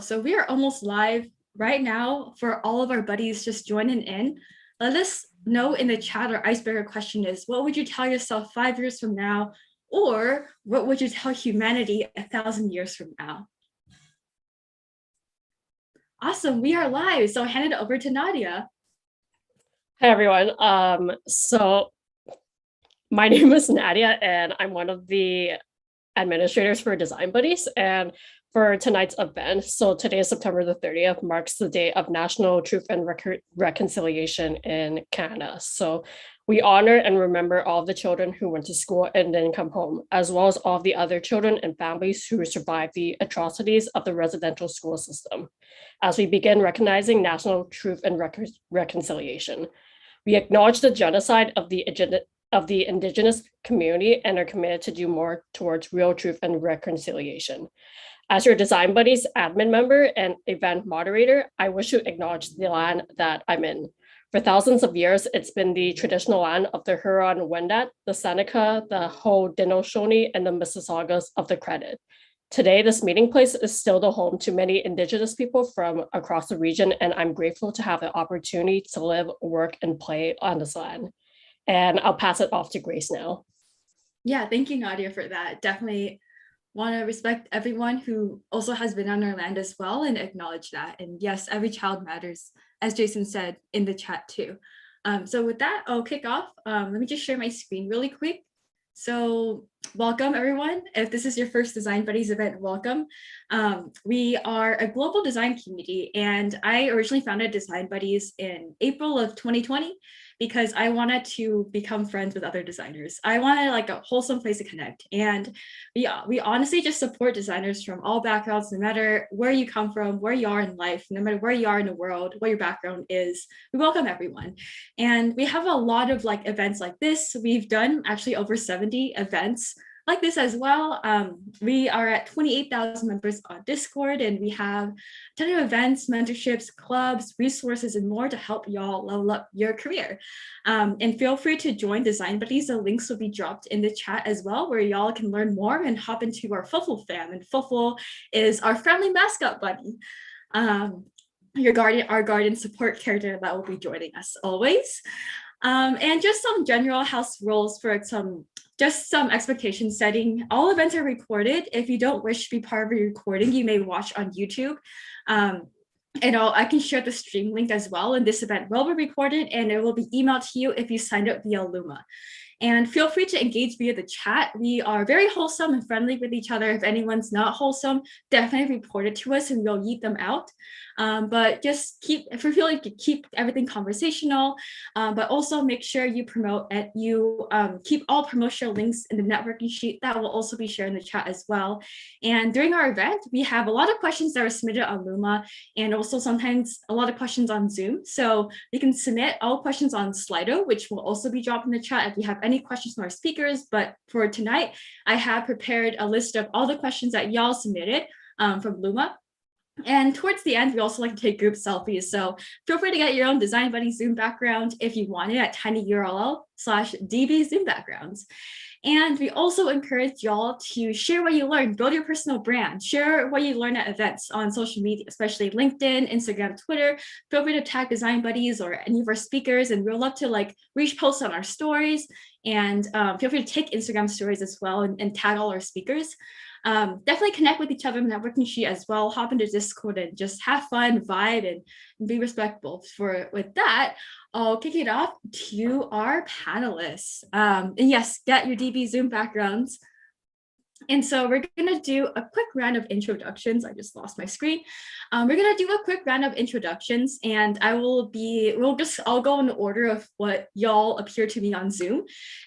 So we are almost live right now. For all of our buddies just joining in, let us know in the chat. Our icebreaker question is, what would you tell yourself 5 years from now? Or what would you tell humanity 1,000 years from now? Awesome, we are live. So I hand it over to Nadia. Hi, everyone. So my name is Nadia, and I'm one of the administrators for Design Buddies. And for tonight's event, so today is September the 30th, marks the day of National Truth and Reconciliation in Canada. So we honor and remember all of the children who went to school and didn't come home, as well as all of the other children and families who survived the atrocities of the residential school system. As we begin recognizing National Truth and Reconciliation, we acknowledge the genocide of the Indigenous community and are committed to do more towards real truth and reconciliation. As your Design Buddies admin member and event moderator, I wish to acknowledge the land that I'm in. For thousands of years, it's been the traditional land of the Huron-Wendat, the Seneca, the Haudenosaunee, and the Mississaugas of the Credit. Today, this meeting place is still the home to many Indigenous people from across the region, and I'm grateful to have the opportunity to live, work, and play on this land. And I'll pass it off to Grace now. Yeah, thank you, Nadia, for that. Definitely want to respect everyone who also has been on our land as well and acknowledge that. And yes, every child matters, as Jason said in the chat too. So with that, I'll kick off. Let me just share my screen really quick. So welcome, everyone. If this is your first Design Buddies event, welcome. We are a global design community, and I originally founded Design Buddies in April of 2020 because I wanted to become friends with other designers. I wanted like a wholesome place to connect. And we honestly just support designers from all backgrounds, no matter where you come from, where you are in life, no matter where you are in the world, what your background is. We welcome everyone. And we have a lot of like events like this. We've done actually over 70 events like this as well. We are at 28,000 members on Discord, and we have a ton of events, mentorships, clubs, resources, and more to help y'all level up your career. And feel free to join Design Buddies. The links will be dropped in the chat as well, where y'all can learn more and hop into our Fuffle fam. And Fuffle is our friendly mascot buddy. Our guardian support character that will be joining us always. And just some general house rules for some expectation setting. All events are recorded. If you don't wish to be part of a recording, you may watch on YouTube. And I can share the stream link as well. And this event will be recorded, and it will be emailed to you if you signed up via Luma. And feel free to engage via the chat. We are very wholesome and friendly with each other. If anyone's not wholesome, definitely report it to us and we'll yeet them out. But just keep everything conversational, but also make sure you promote it. You keep all promotional links in the networking sheet that will also be shared in the chat as well. And during our event, we have a lot of questions that are submitted on Luma, and also sometimes a lot of questions on Zoom. So you can submit all questions on Slido, which will also be dropped in the chat if you have any questions from our speakers. But for tonight, I have prepared a list of all the questions that y'all submitted from Luma. And towards the end, we also like to take group selfies. So feel free to get your own Design Buddy Zoom background if you want it at tinyurl/db Zoom backgrounds. And we also encourage y'all to share what you learned, build your personal brand, share what you learn at events on social media, especially LinkedIn, Instagram, Twitter. Feel free to tag Design Buddies or any of our speakers, and we'll love to like repost on our stories. And feel free to take Instagram stories as well and tag all our speakers. Definitely connect with each other in the networking sheet as well. Hop into Discord and just have fun, vibe, and be respectful. With that, I'll kick it off to our panelists. And yes, get your DB Zoom backgrounds. And so we're going to do a quick round of introductions. I just lost my screen. We're going to do a quick round of introductions, and I'll go in the order of what y'all appear to be on Zoom.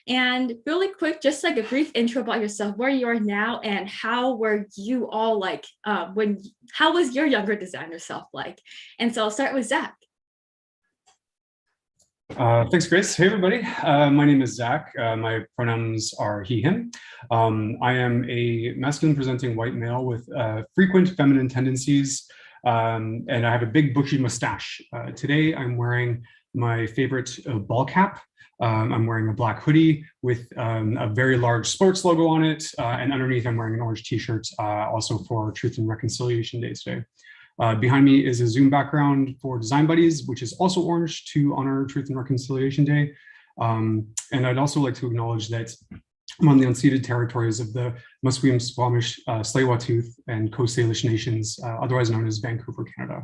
And really quick, just like a brief intro about yourself, where you are now, and how were you all like, how was your younger designer self like? And so I'll start with Zack. Thanks, Grace. Hey, everybody. My name is Zack. My pronouns are he, him. I am a masculine presenting white male with frequent feminine tendencies, and I have a big bushy mustache. Today, I'm wearing my favorite ball cap. I'm wearing a black hoodie with a very large sports logo on it. And underneath, I'm wearing an orange t-shirt, also for Truth and Reconciliation Day today. Behind me is a Zoom background for Design Buddies, which is also orange to honor Truth and Reconciliation Day. And I'd also like to acknowledge that I'm on the unceded territories of the Musqueam, Squamish, Tsleil-Waututh, and Coast Salish nations, otherwise known as Vancouver, Canada.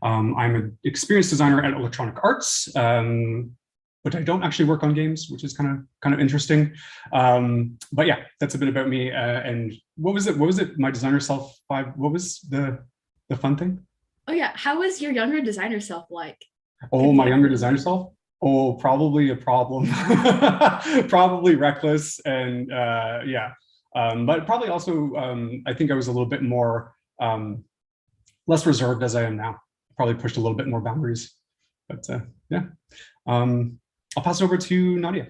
I'm an experienced designer at Electronic Arts, but I don't actually work on games, which is kind of interesting. But yeah, that's a bit about me. And what was it? My designer self 5. What was the fun thing? Oh yeah, how was your younger designer self like? Oh, my younger designer self? Oh, probably a problem. Probably reckless and yeah. But probably also, I think I was a little bit more less reserved as I am now. Probably pushed a little bit more boundaries. But yeah. I'll pass it over to Nadia.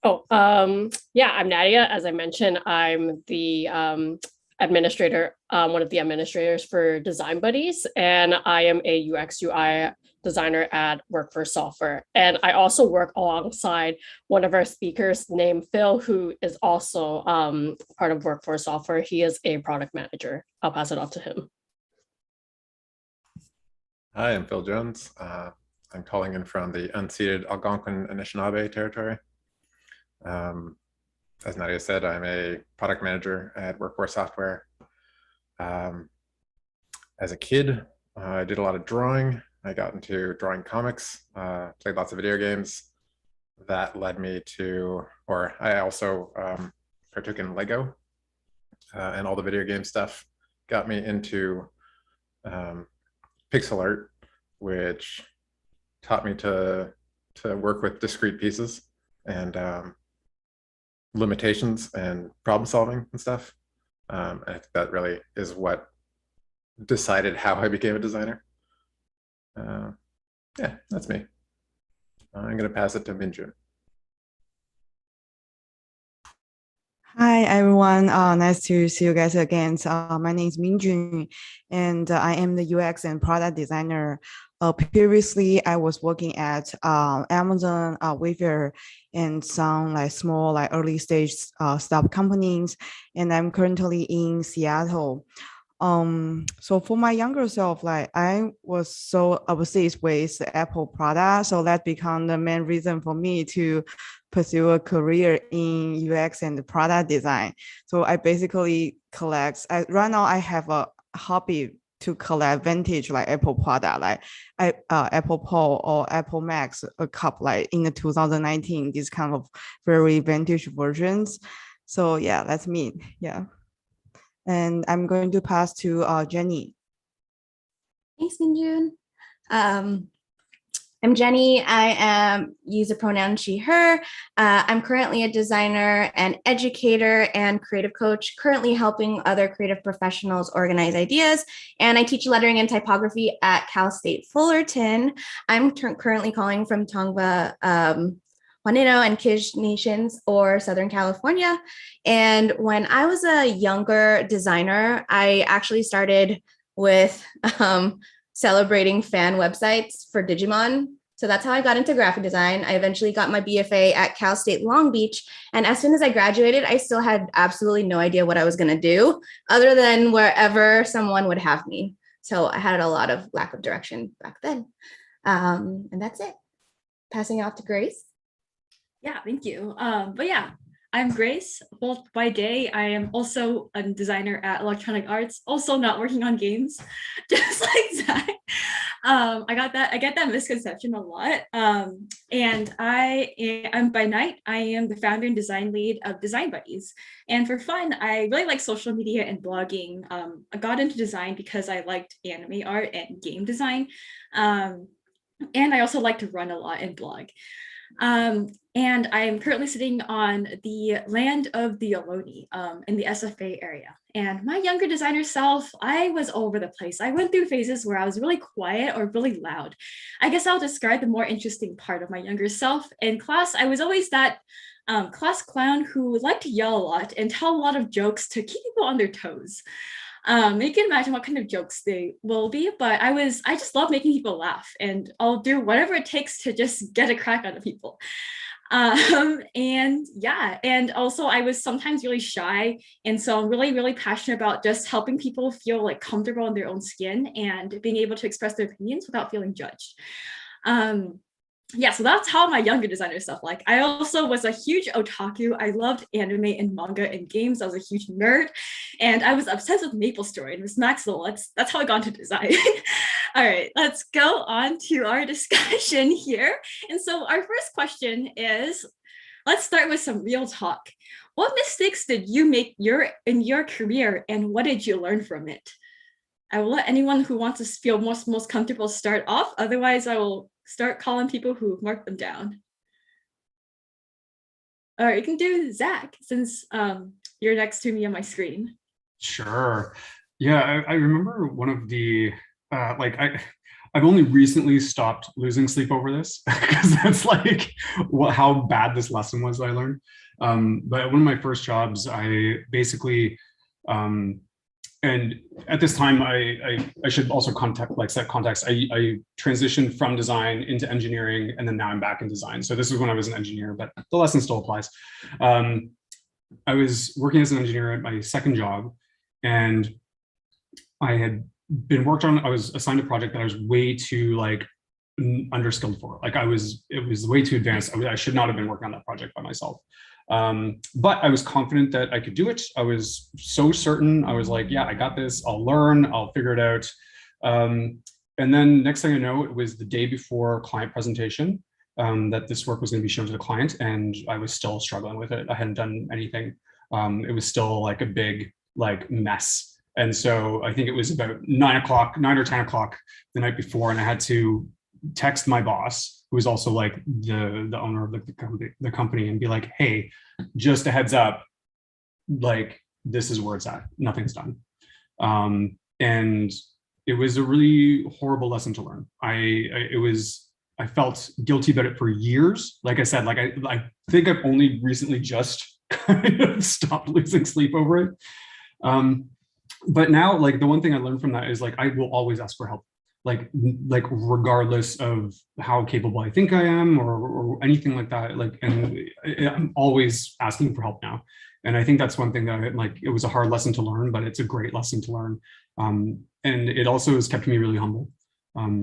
Yeah, I'm Nadia. As I mentioned, I'm the administrator, one of the administrators for Design Buddies, and I am a UX UI designer at Workforce Software. And I also work alongside one of our speakers named Phil, who is also part of Workforce Software. He is a product manager. I'll pass it off to him. Hi, I'm Phil Jones. I'm calling in from the unceded Algonquin Anishinaabe territory. As Nadia said, I'm a product manager at Workforce Software. As a kid, I did a lot of drawing. I got into drawing comics, played lots of video games. That led me to, or I also partook in Lego and all the video game stuff. Got me into pixel art, which taught me to work with discrete pieces and limitations and problem solving and stuff. I think that really is what decided how I became a designer. Yeah, that's me. I'm going to pass it to Minjun. Hi, everyone. Nice to see you guys again. My name is Minjun, and I am the UX and product designer. Previously, I was working at Amazon, Wayfair, and some small early stage startup companies, and I'm currently in Seattle. So for my younger self, I was so obsessed with the Apple product, so that became the main reason for me to pursue a career in UX and product design. So I basically collect. Right now, I have a hobby to collect vintage Apple product, Apple Pole or Apple Max, a cup in the 2019, these kind of very vintage versions. So yeah, that's me. Yeah. And I'm going to pass to Jenny. Thanks, Minjun. I'm Jenny. I use the pronoun she, her. I'm currently a designer and educator and creative coach, currently helping other creative professionals organize ideas. And I teach lettering and typography at Cal State Fullerton. I'm currently calling from Tongva, Juanito and Kij Nations, or Southern California. And when I was a younger designer, I actually started with celebrating fan websites for Digimon. So that's how I got into graphic design. I eventually got my BFA at Cal State Long Beach. And as soon as I graduated, I still had absolutely no idea what I was going to do other than wherever someone would have me. So I had a lot of lack of direction back then. And that's it. Passing it off to Grace. Yeah, thank you. But yeah, I'm Grace. Both by day, I am also a designer at Electronic Arts, also not working on games, just like Zack. I get that misconception a lot. And I am by night, I am the founder and design lead of Design Buddies. And for fun, I really like social media and blogging. I got into design because I liked anime art and game design. And I also like to run a lot and blog. And I am currently sitting on the land of the Ohlone in the SFA area. And my younger designer self, I was all over the place. I went through phases where I was really quiet or really loud. I guess I'll describe the more interesting part of my younger self. In class, I was always that class clown who liked to yell a lot and tell a lot of jokes to keep people on their toes. You can imagine what kind of jokes they will be, but I just love making people laugh, and I'll do whatever it takes to just get a crack out of people. And yeah, and also I was sometimes really shy. And so I'm really, really passionate about just helping people feel like comfortable in their own skin and being able to express their opinions without feeling judged. Yeah, so that's how my younger designer stuff like. I also was a huge otaku. I loved anime and manga and games. I was a huge nerd, and I was obsessed with Maple Story and Miss Maxwell. That's how I got into design. All right, let's go on to our discussion here. And so our first question is, let's start with some real talk. What mistakes did you make in your career, and what did you learn from it? I will let anyone who wants to feel most comfortable start off. Otherwise, I will start calling people who marked them down. All right, you can do Zach, since you're next to me on my screen. Sure. Yeah, I remember one of the, I've only recently stopped losing sleep over this because that's like how bad this lesson was that I learned. But one of my first jobs, I basically, and at this time, I should also set context. I transitioned from design into engineering, and then now I'm back in design. So this is when I was an engineer, but the lesson still applies. I was working as an engineer at my second job, and I had been worked on. I was assigned a project that I was way too underskilled for. It was way too advanced. I should not have been working on that project by myself. But I was confident that I could do it. I was so certain. I was like, yeah, I got this. I'll learn. I'll figure it out. And then next thing I know, it was the day before client presentation that this work was going to be shown to the client, and I was still struggling with it. I hadn't done anything. It was still like a big mess. And so I think it was about 9 or 10 o'clock the night before, and I had to text my boss, who was also like the owner of the company, and be like, hey, just a heads up, this is where it's at. Nothing's done. And it was a really horrible lesson to learn. I felt guilty about it for years. Like I said, I think I've only recently just kind of stopped losing sleep over it. But now, the one thing I learned from that is I will always ask for help. Regardless of how capable I think I am or anything like that, and I'm always asking for help now. And I think that's one thing that it was a hard lesson to learn, but it's a great lesson to learn. And it also has kept me really humble.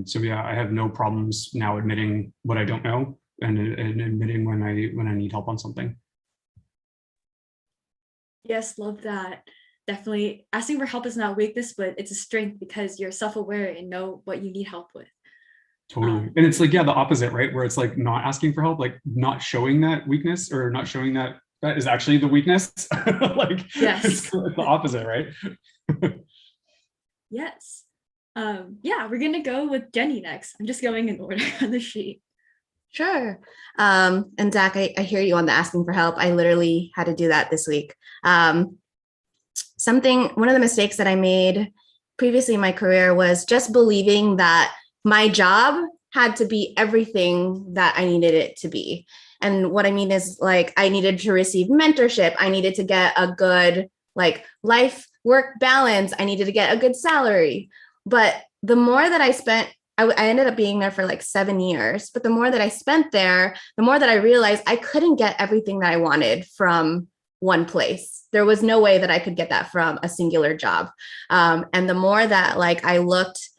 So yeah, I have no problems now admitting what I don't know and admitting when I need help on something. Yes, love that. Definitely asking for help is not weakness, but it's a strength because you're self-aware and know what you need help with. Totally. And it's the opposite, right? Where it's not asking for help, not showing that weakness or not showing that is actually the weakness. Yes. It's the opposite, right? Yes. Yeah, we're gonna go with Jenny next. I'm just going in order on the sheet. Sure. And Zack, I hear you on the asking for help. I literally had to do that this week. One of the mistakes that I made previously in my career was just believing that my job had to be everything that I needed it to be. And what I mean is I needed to receive mentorship. I needed to get a good life work balance. I needed to get a good salary. But the more that I spent, I ended up being there for 7 years, but the more that I spent there, the more that I realized I couldn't get everything that I wanted from one place. There was no way that I could get that from a singular job. And the more that I looked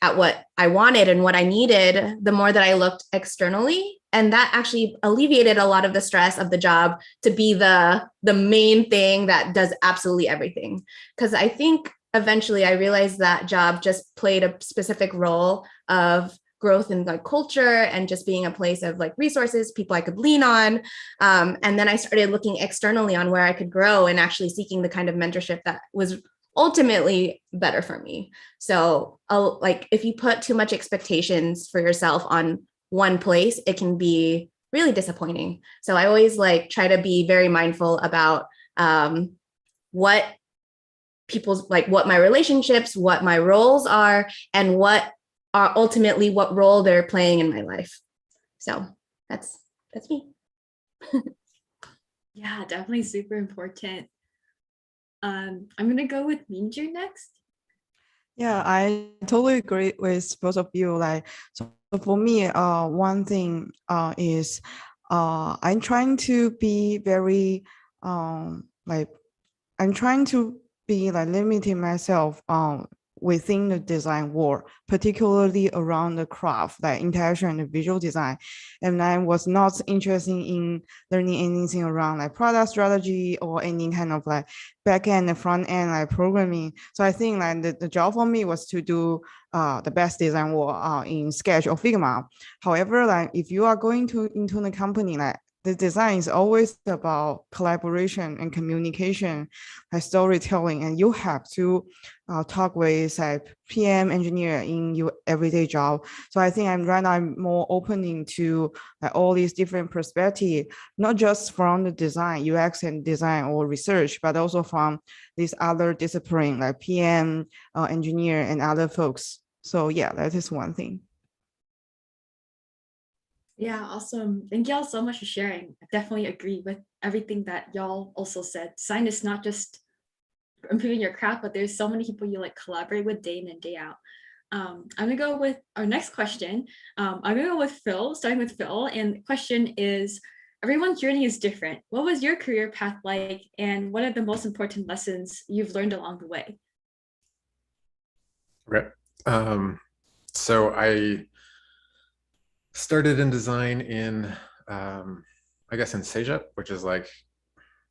at what I wanted and what I needed, the more that I looked externally. And that actually alleviated a lot of the stress of the job to be the main thing that does absolutely everything. Because I think eventually I realized that job just played a specific role of growth in culture and just being a place of resources, people I could lean on. And then I started looking externally on where I could grow and actually seeking the kind of mentorship that was ultimately better for me. So if you put too much expectations for yourself on one place, it can be really disappointing. So I always try to be very mindful about what people's what my relationships, what my roles are, and what role they're playing in my life. So that's me. Yeah, definitely super important. I'm gonna go with Minjun next. Yeah, I totally agree with both of you. So for me, one thing is I'm trying to be very like I'm trying to be like limiting myself within the design world, particularly around the craft, like interaction and visual design. And I was not interested in learning anything around like product strategy or any kind of like back end and front end like programming. So I think like the job for me was to do the best design work in Sketch or Figma. However, like if you are going to into the company, like the design is always about collaboration and communication, like storytelling, and you have to talk with like PM engineer in your everyday job. So I think I'm more opening to like all these different perspectives, not just from the design, UX and design or research, but also from these other discipline like PM, engineer, and other folks. So yeah, that is one thing. Yeah, awesome. Thank y'all so much for sharing. I definitely agree with everything that y'all also said. Design is not just improving your craft, but there's so many people you like collaborate with day in and day out. I'm gonna go with our next question. I'm gonna go with Phil, starting with Phil. And the question is, everyone's journey is different. What was your career path like? And what are the most important lessons you've learned along the way? Okay. So I started in design in, I guess in Cégep, which is like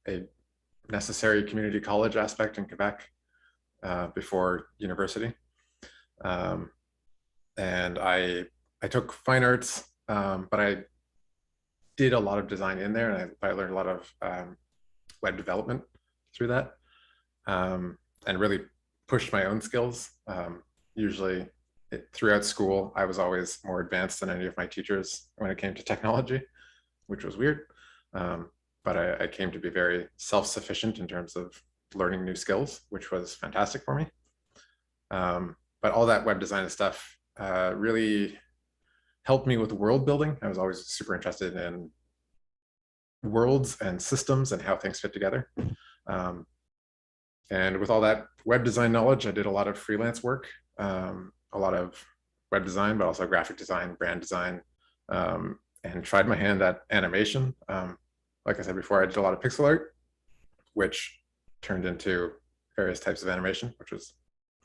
a necessary community college aspect in Quebec before university. And I took fine arts, but I did a lot of design in there, and I learned a lot of web development through that, and really pushed my own skills. Usually throughout school, I was always more advanced than any of my teachers when it came to technology, which was weird. But I came to be very self-sufficient in terms of learning new skills, which was fantastic for me. But all that web design stuff really helped me with world building. I was always super interested in worlds and systems and how things fit together. And with all that web design knowledge, I did a lot of freelance work, a lot of web design, but also graphic design, brand design, and tried my hand at animation. Like I said before, I did a lot of pixel art, which turned into various types of animation, which was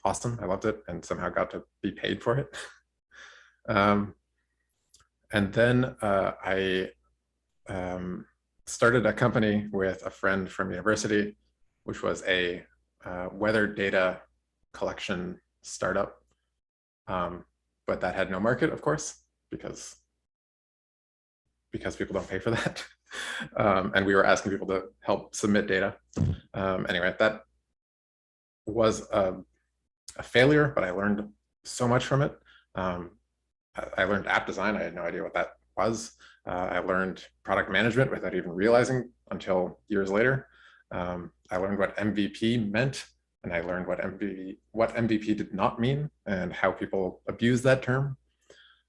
awesome. I loved it and somehow got to be paid for it. And then I started a company with a friend from university, which was a weather data collection startup. But that had no market, of course, because people don't pay for that. And we were asking people to help submit data. Anyway, that was a failure, but I learned so much from it. I learned app design. I had no idea what that was. I learned product management without even realizing until years later. I learned what MVP meant, and I learned what MVP did not mean and how people abuse that term.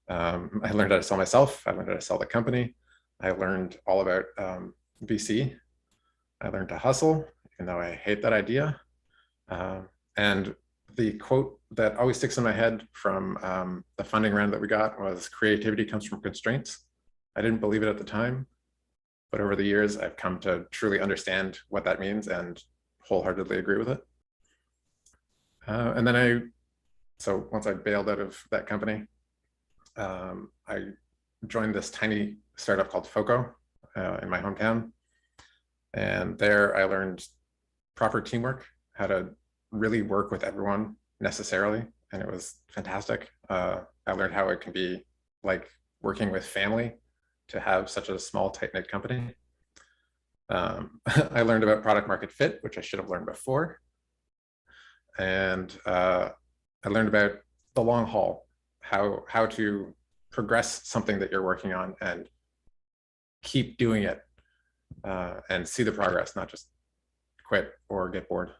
I learned how to sell myself. I learned how to sell the company. I learned all about VC. I learned to hustle, even though I hate that idea. And the quote that always sticks in my head from the funding round that we got was, "Creativity comes from constraints." I didn't believe it at the time, but over the years, I've come to truly understand what that means and wholeheartedly agree with it. And then so once I bailed out of that company, I joined this tiny startup called Foco in my hometown. And there I learned proper teamwork, how to really work with everyone necessarily. And it was fantastic. I learned how it can be like working with family to have such a small, tight-knit company. I learned about product market fit, which I should have learned before. And I learned about the long haul, how to progress something that you're working on and keep doing it and see the progress, not just quit or get bored,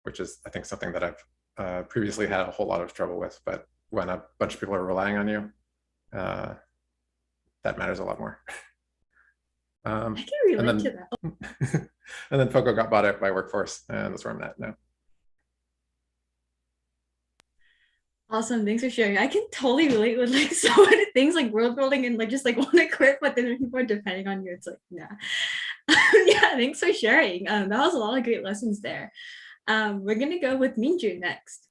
which is, I think, something that I've previously had a whole lot of trouble with. But when a bunch of people are relying on you, that matters a lot more. I can relate to that. And then Foco got bought out by Workforce, and that's where I'm at now. Awesome. Thanks for sharing. I can totally relate with like so many things like world building and like just like want to quit, but then when people are depending on you, it's like, nah. Yeah, thanks for sharing. That was a lot of great lessons there. We're gonna go with Minjun next.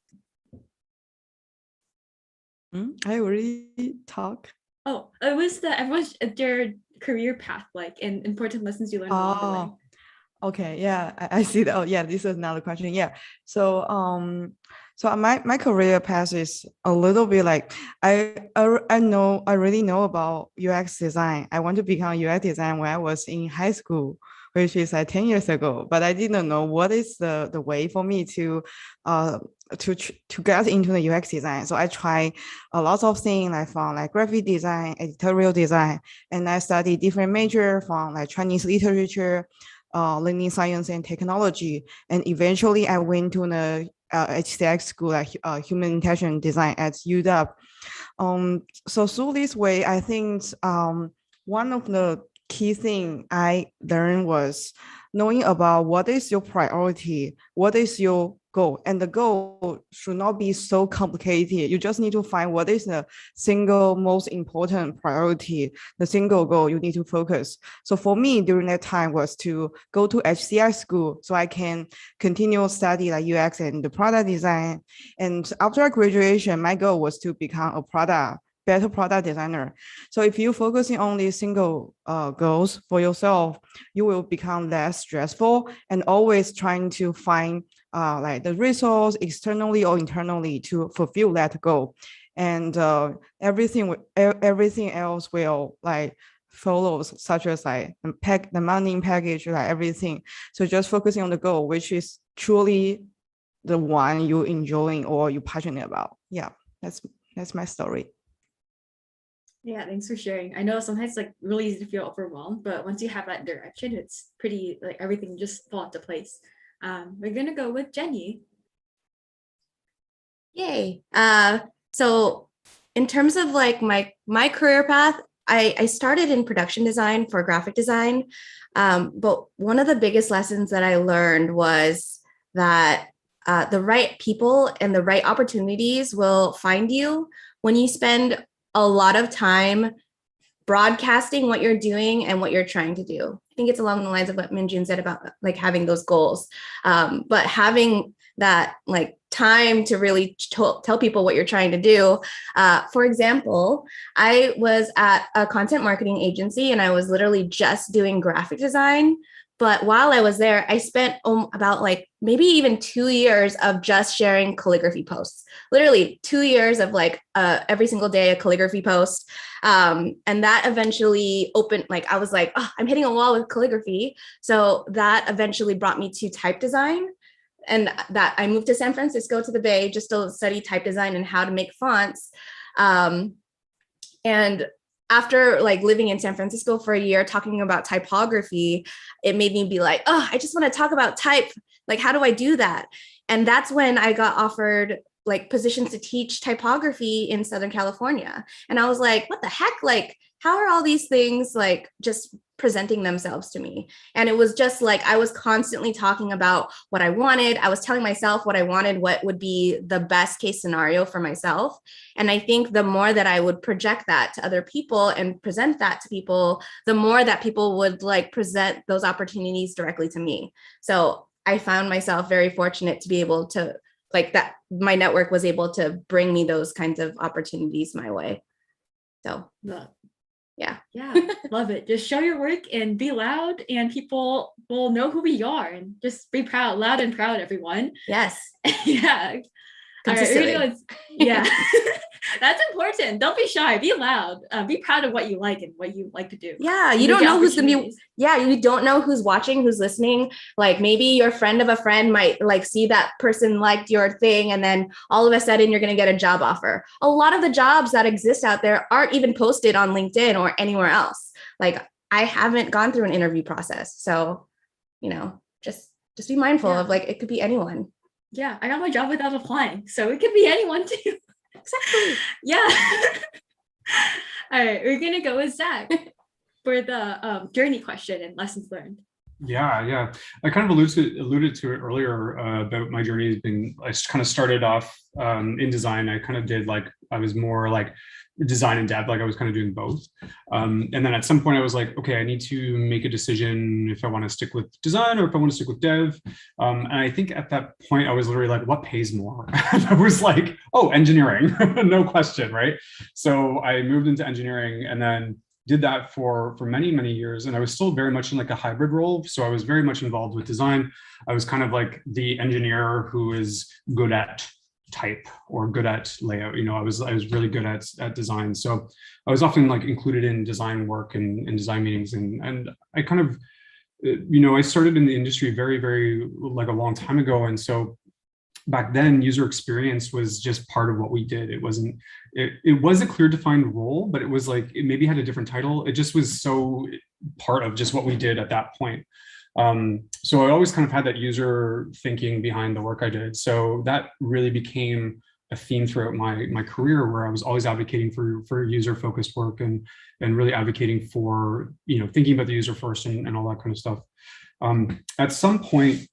I already talk. Oh, it was everyone's their career path, like and important lessons you learned along the way. Okay, yeah, I see that. Oh, yeah, this is another question. Yeah, so so my career path is a little bit like I really know about UX design. I want to become UX design when I was in high school, which is like 10 years ago. But I didn't know what is the way for me to get into the UX design. So I try a lot of things like from like graphic design, editorial design, and I study different major from like Chinese literature, learning science and technology. And eventually I went to the HCX school, like human intelligence design at UW. So through this way, I think one of the key thing I learned was knowing about what is your priority, what is your goal, and the goal should not be so complicated. You just need to find what is the single most important priority, the single goal you need to focus. So for me during that time was to go to HCI school so I can continue study like UX and the product design. And after graduation, my goal was to become a better product designer. So if you focusing on these single goals for yourself, you will become less stressful and always trying to find like the resource externally or internally to fulfill that goal. And everything else will like follows, such as like the money package, like everything. So just focusing on the goal, which is truly the one you enjoying or you passionate about. Yeah, that's my story. Yeah, thanks for sharing. I know sometimes it's like really easy to feel overwhelmed, but once you have that direction, it's pretty like everything just fall into place. We're gonna go with Jenny. Yay. So in terms of like my career path, I started in production design for graphic design. But one of the biggest lessons that I learned was that the right people and the right opportunities will find you when you spend a lot of time broadcasting what you're doing and what you're trying to do. I think it's along the lines of what Minjun said about like having those goals, but having that like time to really tell people what you're trying to do. For example, I was at a content marketing agency and I was literally just doing graphic design. But while I was there, I spent about like maybe even 2 years of just sharing calligraphy posts, literally 2 years of like every single day a calligraphy post. And that eventually opened, like, I was like, oh, I'm hitting a wall with calligraphy. So that eventually brought me to type design. And that I moved to San Francisco to the Bay just to study type design and how to make fonts. And after like living in San Francisco for a year, talking about typography, it made me be like, oh, I just want to talk about type. Like, how do I do that? And that's when I got offered like positions to teach typography in Southern California. And I was like, what the heck? Like, how are all these things like just presenting themselves to me? And it was just like, I was constantly talking about what I wanted. I was telling myself what I wanted, what would be the best case scenario for myself. And I think the more that I would project that to other people and present that to people, the more that people would like present those opportunities directly to me. So I found myself very fortunate to be able to like that. My network was able to bring me those kinds of opportunities my way. So yeah, love it. Just show your work and be loud, and people will know who we are. And just be proud, loud and proud, everyone. Yes. Yeah. Consistently. All right, yeah. That's important. Don't be shy. Be loud. Be proud of what you like and what you like to do. Yeah, you don't know who's gonna be. Yeah, you don't know who's watching, who's listening. Like maybe your friend of a friend might like see that person liked your thing, and then all of a sudden you're gonna get a job offer. A lot of the jobs that exist out there aren't even posted on LinkedIn or anywhere else. Like I haven't gone through an interview process, so you know, just be mindful of like it could be anyone. Yeah, I got my job without applying, so it could be anyone too. Exactly. Yeah. All right, we're gonna go with Zack for the journey question and lessons learned. Yeah. I kind of alluded to it earlier about my journey has been, I kind of started off in design. I kind of did like, I was more like design and dev, like I was kind of doing both. And then at some point I was like, okay, I need to make a decision if I want to stick with design or if I want to stick with dev. And I think at that point I was literally like, what pays more? And I was like, oh, engineering, no question, right? So I moved into engineering and then did that for many years, and I was still very much in like a hybrid role. So I was very much involved with design. I was kind of like the engineer who is good at type or good at layout. I was really good at design. So I was often like included in design work and design meetings, and I kind of, I started in the industry very like a long time ago, and so back then user experience was just part of what we did. It wasn't, it was a clear defined role, but it was like, it maybe had a different title. It just was so part of just what we did at that point. So I always kind of had that user thinking behind the work I did. So that really became a theme throughout my career, where I was always advocating for user focused work and really advocating for, thinking about the user first and all that kind of stuff. At some point,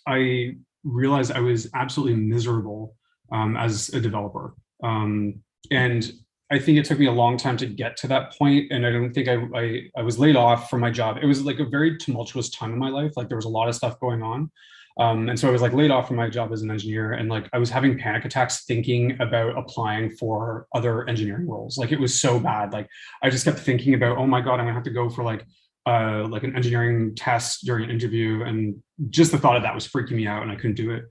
I realized I was absolutely miserable as a developer. And I think it took me a long time to get to that point. And I don't think I was laid off from my job. It was like a very tumultuous time in my life. Like there was a lot of stuff going on. And so I was like laid off from my job as an engineer. And like, I was having panic attacks thinking about applying for other engineering roles. Like it was so bad. Like I just kept thinking about, oh my God, I'm gonna have to go for like an engineering test during an interview. And just the thought of that was freaking me out and I couldn't do it.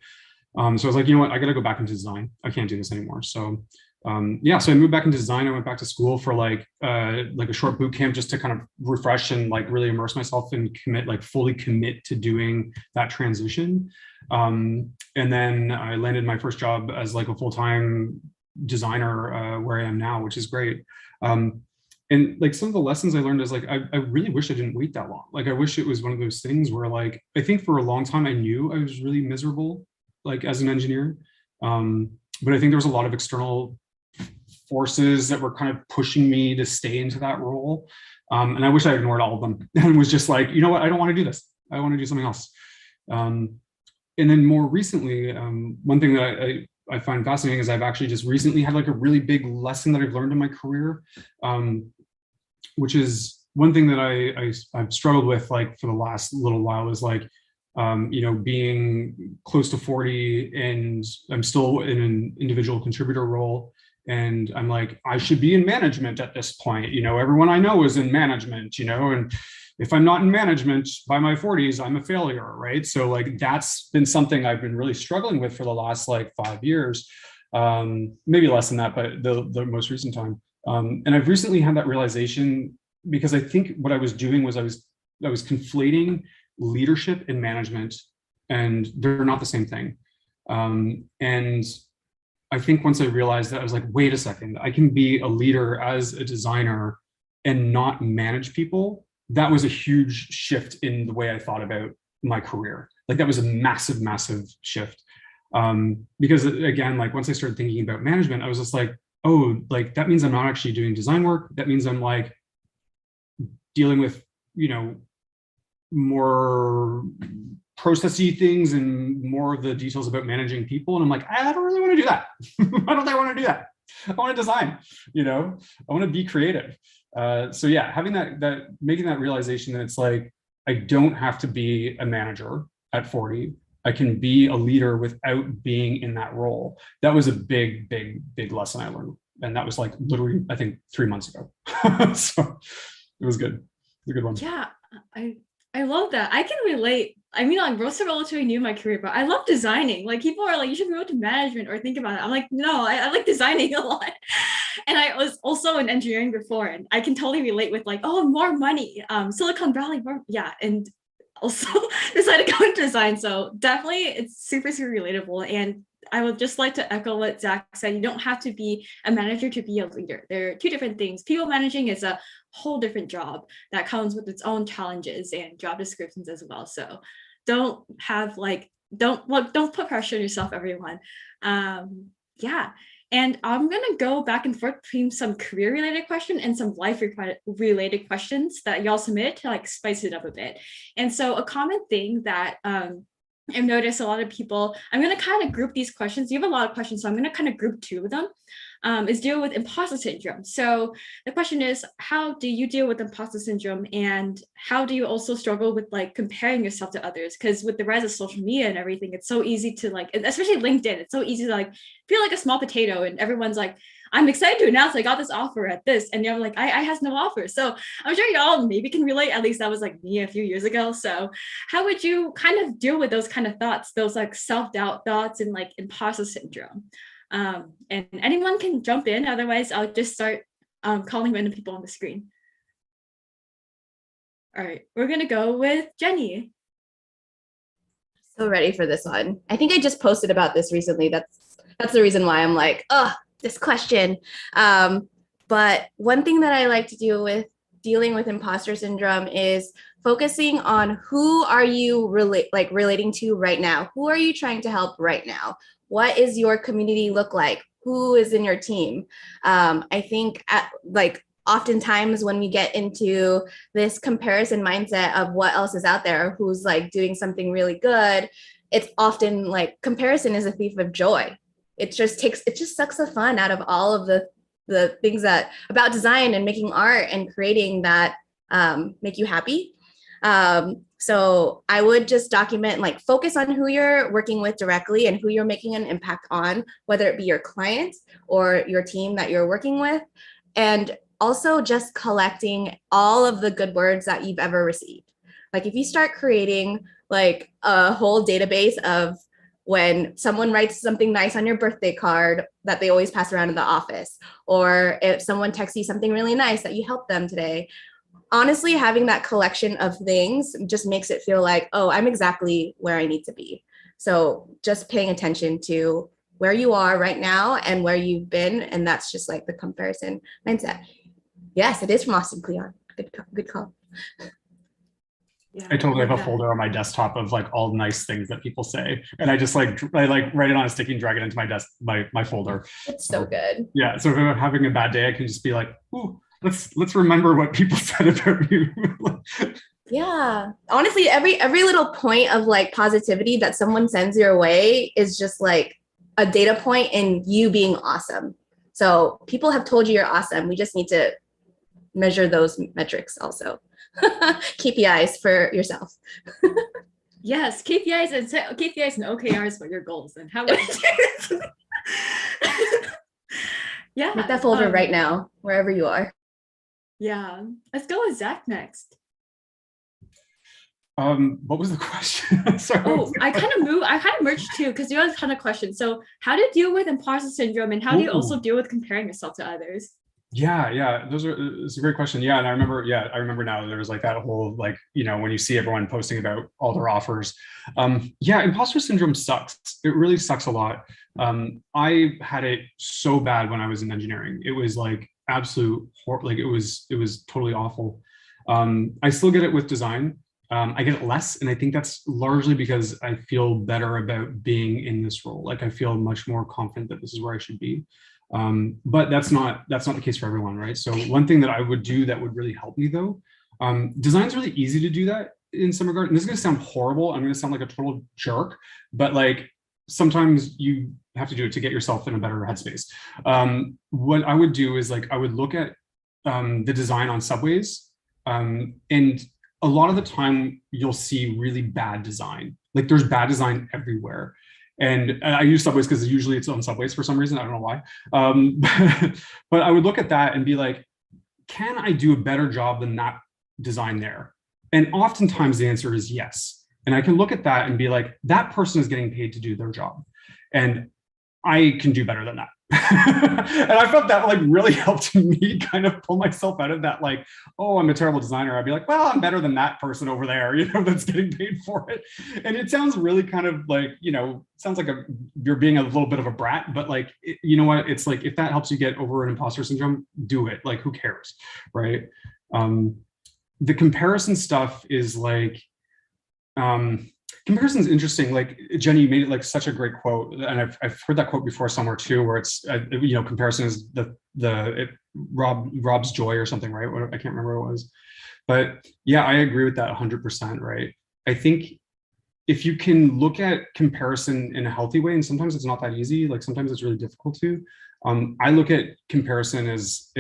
So I was like, you know what, I gotta go back into design. I can't do this anymore. So so I moved back into design. I went back to school for like a short boot camp just to kind of refresh and like really immerse myself and fully commit to doing that transition. And then I landed my first job as like a full-time designer where I am now, which is great. And like some of the lessons I learned is like, I really wish I didn't wait that long. Like, I wish it was one of those things where like, I think for a long time I knew I was really miserable, like as an engineer. But I think there was a lot of external forces that were kind of pushing me to stay into that role. And I wish I ignored all of them and was just like, you know what, I don't want to do this. I want to do something else. And then more recently, one thing that I find fascinating is I've actually just recently had like a really big lesson that I've learned in my career, which is one thing that I've struggled with like for the last little while is like, being close to 40 and I'm still in an individual contributor role. And I'm like, I should be in management at this point. Everyone I know is in management, and if I'm not in management by my 40s, I'm a failure, right? So like, that's been something I've been really struggling with for the last like 5 years, maybe less than that, but the most recent time. And I've recently had that realization because I think what I was doing was I was conflating leadership and management, and they're not the same thing. And I think once I realized that, I was like, wait a second, I can be a leader as a designer and not manage people. That was a huge shift in the way I thought about my career. Like that was a massive shift. Because again, like once I started thinking about management, I was just like, oh, like that means I'm not actually doing design work. That means I'm like dealing with, more processy things and more of the details about managing people. And I'm like, I don't really want to do that. Why don't I want to do that? I want to design, I want to be creative. So yeah, having making that realization that it's like, I don't have to be a manager at 40. I can be a leader without being in that role. That was a big lesson I learned. And that was like literally, I think 3 months ago. So it was good. It was a good one. Yeah, I love that. I can relate. I mean, like, we're still relatively new in my career, but I love designing. Like, people are like, you should move to management or think about it. I'm like, no, I like designing a lot. And I was also in engineering before, and I can totally relate with like, oh, more money, Silicon Valley, more, yeah. And also decided to go into design. So definitely it's super relatable. And I would just like to echo what Zack said. You don't have to be a manager to be a leader. There are two different things. People managing is a whole different job that comes with its own challenges and job descriptions as well. So don't put pressure on yourself, everyone. Yeah. And I'm going to go back and forth between some career related questions and some life related questions that y'all submit to like spice it up a bit. And so a common thing that I've noticed a lot of people, I'm going to kind of group these questions. You have a lot of questions, so I'm going to kind of group two of them. Is deal with imposter syndrome. So the question is, how do you deal with imposter syndrome, and how do you also struggle with like comparing yourself to others? Because with the rise of social media and everything, it's so easy to like, especially LinkedIn, it's so easy to like feel like a small potato, and everyone's like, I'm excited to announce I got this offer at this, and you're like, I has no offer. So I'm sure y'all maybe can relate. At least that was like me a few years ago. So how would you kind of deal with those kind of thoughts, those like self-doubt thoughts and like imposter syndrome? And anyone can jump in, otherwise I'll just start calling random people on the screen. All right, we're gonna go with Jenny. So ready for this one. I think I just posted about this recently. That's the reason why I'm like, oh, this question. But one thing that I like to do with dealing with imposter syndrome is focusing on who are you relating to right now? Who are you trying to help right now? What is your community look like? Who is in your team? I think oftentimes when we get into this comparison mindset of what else is out there, who's like doing something really good, it's often like comparison is a thief of joy. It just sucks the fun out of all of the things that about design and making art and creating that make you happy. So I would just document, like focus on who you're working with directly and who you're making an impact on, whether it be your client or your team that you're working with. And also just collecting all of the good words that you've ever received. Like if you start creating like a whole database of when someone writes something nice on your birthday card that they always pass around in the office, or if someone texts you something really nice that you helped them today, honestly, having that collection of things just makes it feel like, oh, I'm exactly where I need to be. So just paying attention to where you are right now and where you've been. And that's just like the comparison mindset. Yes, it is from Austin Kleon. Good call. Yeah, I totally have a folder on my desktop of like all nice things that people say, and I just like write it on a sticky and drag it into my my folder. It's so good. Yeah, so if I'm having a bad day, I can just be like, ooh, let's remember what people said about you. Yeah, honestly, every little point of like positivity that someone sends your way is just like a data point in you being awesome. So people have told you you're awesome. We just need to measure those metrics also. KPIs for yourself. Yes, KPIs and OKRs for your goals and how much. Yeah, make that folder right now, wherever you are. Yeah, let's go with Zack next. What was the question? Sorry. Oh, I kind of merged two because you have a ton of questions. So how to deal with imposter syndrome, and how do you also deal with comparing yourself to others? Yeah, it's a great question. Yeah, and I remember now there was like that whole like, you know, when you see everyone posting about all their offers. Yeah, imposter syndrome sucks. It really sucks a lot. I had it so bad when I was in engineering. It was like absolute like it was totally awful. I still get it with design. I get it less, and I think that's largely because I feel better about being in this role. Like I feel much more confident that this is where I should be. But that's not the case for everyone, right? So one thing that I would do that would really help me though, design's really easy to do that in some regard. And this is gonna sound horrible. I'm gonna sound like a total jerk, but like sometimes you have to do it to get yourself in a better headspace. What I would do is like, I would look at the design on subways, and a lot of the time you'll see really bad design. Like there's bad design everywhere. And I use subways because usually it's on subways for some reason. I don't know why. But I would look at that and be like, can I do a better job than that design there? And oftentimes the answer is yes. And I can look at that and be like, that person is getting paid to do their job, and I can do better than that. And I felt that like really helped me kind of pull myself out of that, like, oh, I'm a terrible designer. I'd be like, well, I'm better than that person over there, you know, that's getting paid for it. And it sounds really kind of like, you know, sounds like you're being a little bit of a brat, but like, you know what, it's like, if that helps you get over an imposter syndrome, do it. Like, who cares, right? The comparison stuff is like, Comparison is interesting. Like Jenny, you made it like such a great quote, and I've heard that quote before somewhere too, where it's comparison is it robs joy or something, right? I can't remember what it was, but yeah, I agree with that 100%. Right. I think if you can look at comparison in a healthy way, and sometimes it's not that easy. Like sometimes it's really difficult to. I look at comparison as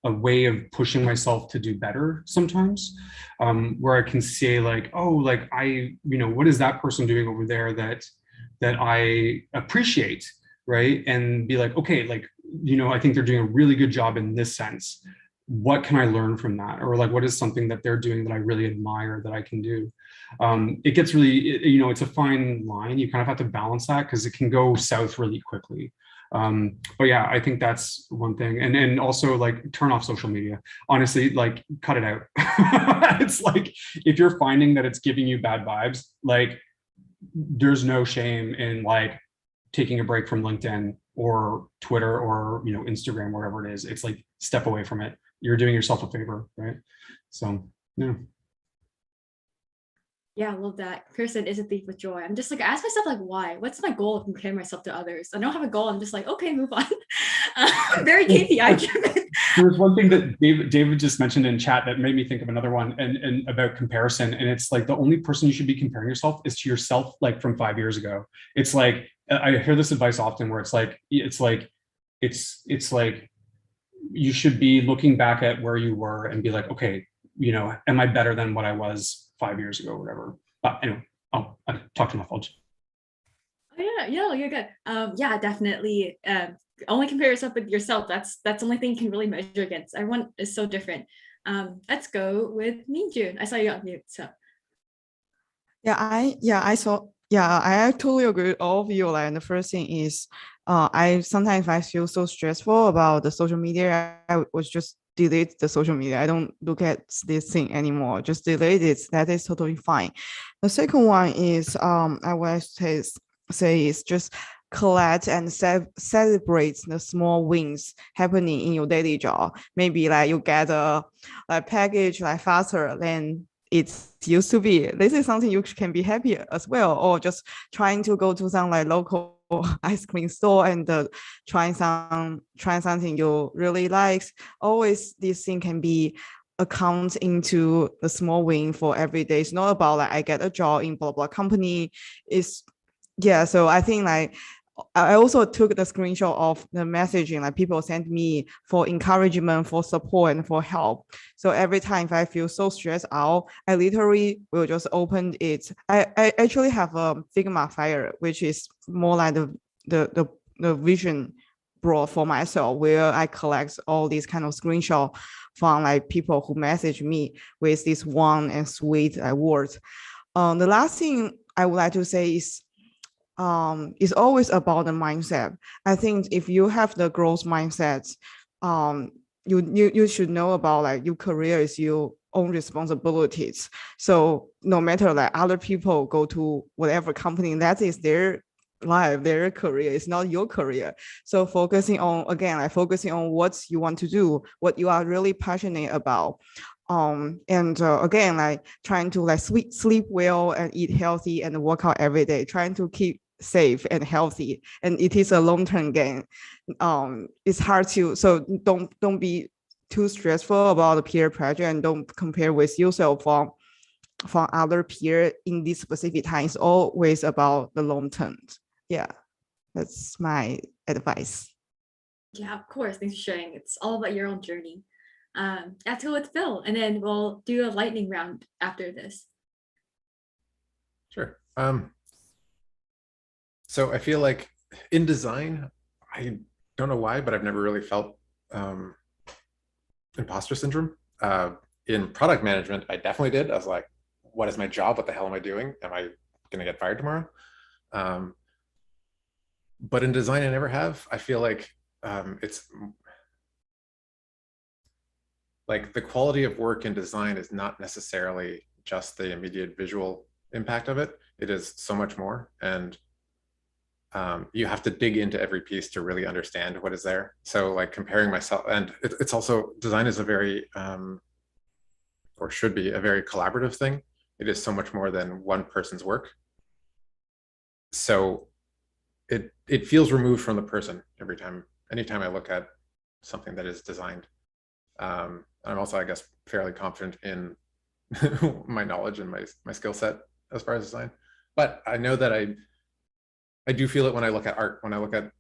a way of pushing myself to do better sometimes, where I can say like, oh, like what is that person doing over there that I appreciate, right? And be like, okay, like, I think they're doing a really good job in this sense. What can I learn from that? Or like, what is something that they're doing that I really admire that I can do? It gets really, it's a fine line. You kind of have to balance that because it can go south really quickly. But yeah, I think that's one thing. And also like turn off social media. Honestly, like cut it out. It's like, if you're finding that it's giving you bad vibes, like there's no shame in like taking a break from LinkedIn or Twitter or, Instagram, wherever it is. It's like step away from it. You're doing yourself a favor, right? So, yeah. Yeah, I love that. Kirsten is a thief with joy. I'm just like, I ask myself, like, why? What's my goal of comparing myself to others? I don't have a goal. I'm just like, okay, move on. Very KPI driven. There was one thing that David just mentioned in chat that made me think of another one and about comparison. And it's like the only person you should be comparing yourself is to yourself, like from 5 years ago. It's like, I hear this advice often where it's like you should be looking back at where you were and be like, okay, am I better than what I was 5 years ago or whatever? But anyway, I'll talk to my phone. Oh, yeah, you're good. Yeah, definitely. Only compare yourself with yourself. That's the only thing you can really measure against. Everyone is so different. Let's go with Minjun. I saw you on mute, so. I totally agree with all of you. Like, and the first thing is, I feel so stressful about the social media. I was just delete the social media. I don't look at this thing anymore. Just delete it. That is totally fine. The second one is, I would say is just collect and celebrate the small wins happening in your daily job. Maybe like you get a package like faster than it used to be. This is something you can be happy as well, or just trying to go to some like local ice cream store and trying something you really like. Always this thing can be account into the small win for every day. It's not about like I get a job in blah blah company. So I think like I also took the screenshot of the messaging like people sent me for encouragement, for support, and for help. So every time if I feel so stressed out, I literally will just open it. I actually have a Figma Fire, which is more like the vision board for myself, where I collect all these kind of screenshots from like people who message me with this warm and sweet words. The last thing I would like to say is, it's always about the mindset. I think if you have the growth mindset, you should know about like your career is your own responsibilities. So no matter like other people go to whatever company, that is their life, their career. It's not your career. So focusing on what you want to do, what you are really passionate about. Again, like trying to like sleep well and eat healthy and work out every day, trying to keep safe and healthy. And it is a long-term game. It's hard to, so don't be too stressful about the peer pressure, and don't compare with yourself from other peer in this specific time. It's always about the long term. Yeah, that's my advice. Yeah, of course. Thanks for sharing. It's all about your own journey. Let's go with Phil, and then we'll do a lightning round after this. Sure. So I feel like in design, I don't know why, but I've never really felt imposter syndrome. In product management, I definitely did. I was like, what is my job? What the hell am I doing? Am I going to get fired tomorrow? But in design, I never have. I feel like it's like the quality of work in design is not necessarily just the immediate visual impact of it. It is so much more. And you have to dig into every piece to really understand what is there. So like comparing myself, and it's also, design is a very, or should be a very collaborative thing. it is so much more than one person's work. So it feels removed from the person anytime I look at something that is designed. I'm also, I guess, fairly confident in my knowledge and my skill set as far as design. But I know that I do feel it when I look at art. When I look at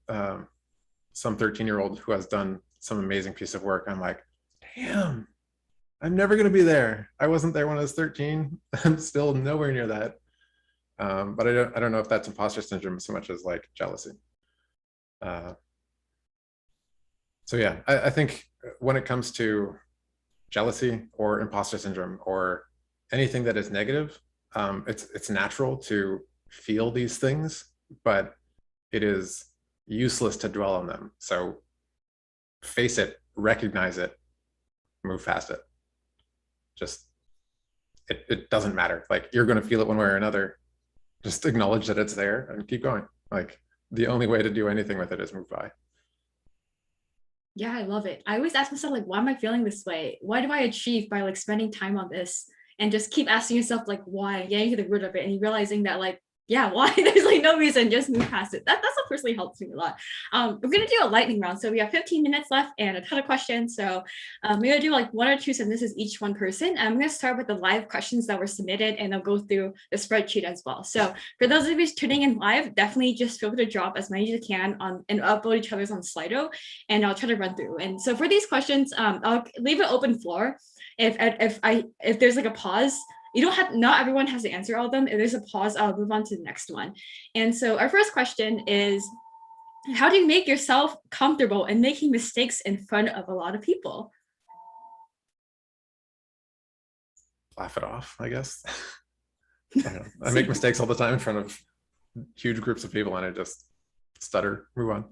some 13-year-old who has done some amazing piece of work, I'm like, damn, I'm never going to be there. I wasn't there when I was 13. I'm still nowhere near that. But I don't know if that's imposter syndrome so much as like jealousy. So yeah, I think when it comes to jealousy or imposter syndrome or anything that is negative, it's natural to feel these things, but it is useless to dwell on them. So face it, recognize it, move past it. Just, it doesn't matter. Like, you're going to feel it one way or another. Just acknowledge that it's there and keep going. Like, the only way to do anything with it is move by. Yeah, I love it. I always ask myself, like, why am I feeling this way? Why do I achieve by like spending time on this? And just keep asking yourself, like, why, getting to the root of it, and you realizing that, like, yeah, why? There's like no reason, just move past it. That's what personally helps me a lot. We're gonna do a lightning round. So we have 15 minutes left and a ton of questions. So we're gonna do like 1 or 2 sentences each one person. I'm gonna start with the live questions that were submitted, and I'll go through the spreadsheet as well. So for those of you tuning in live, definitely just feel free to drop as many as you can on and upload each other's on Slido, and I'll try to run through. And so for these questions, I'll leave an open floor. If there's like a pause, you don't have, not everyone has to answer all of them. If there's a pause, I'll move on to the next one. And so our first question is, how do you make yourself comfortable in making mistakes in front of a lot of people? Laugh it off, I guess. I make mistakes all the time in front of huge groups of people, and I just stutter, move on.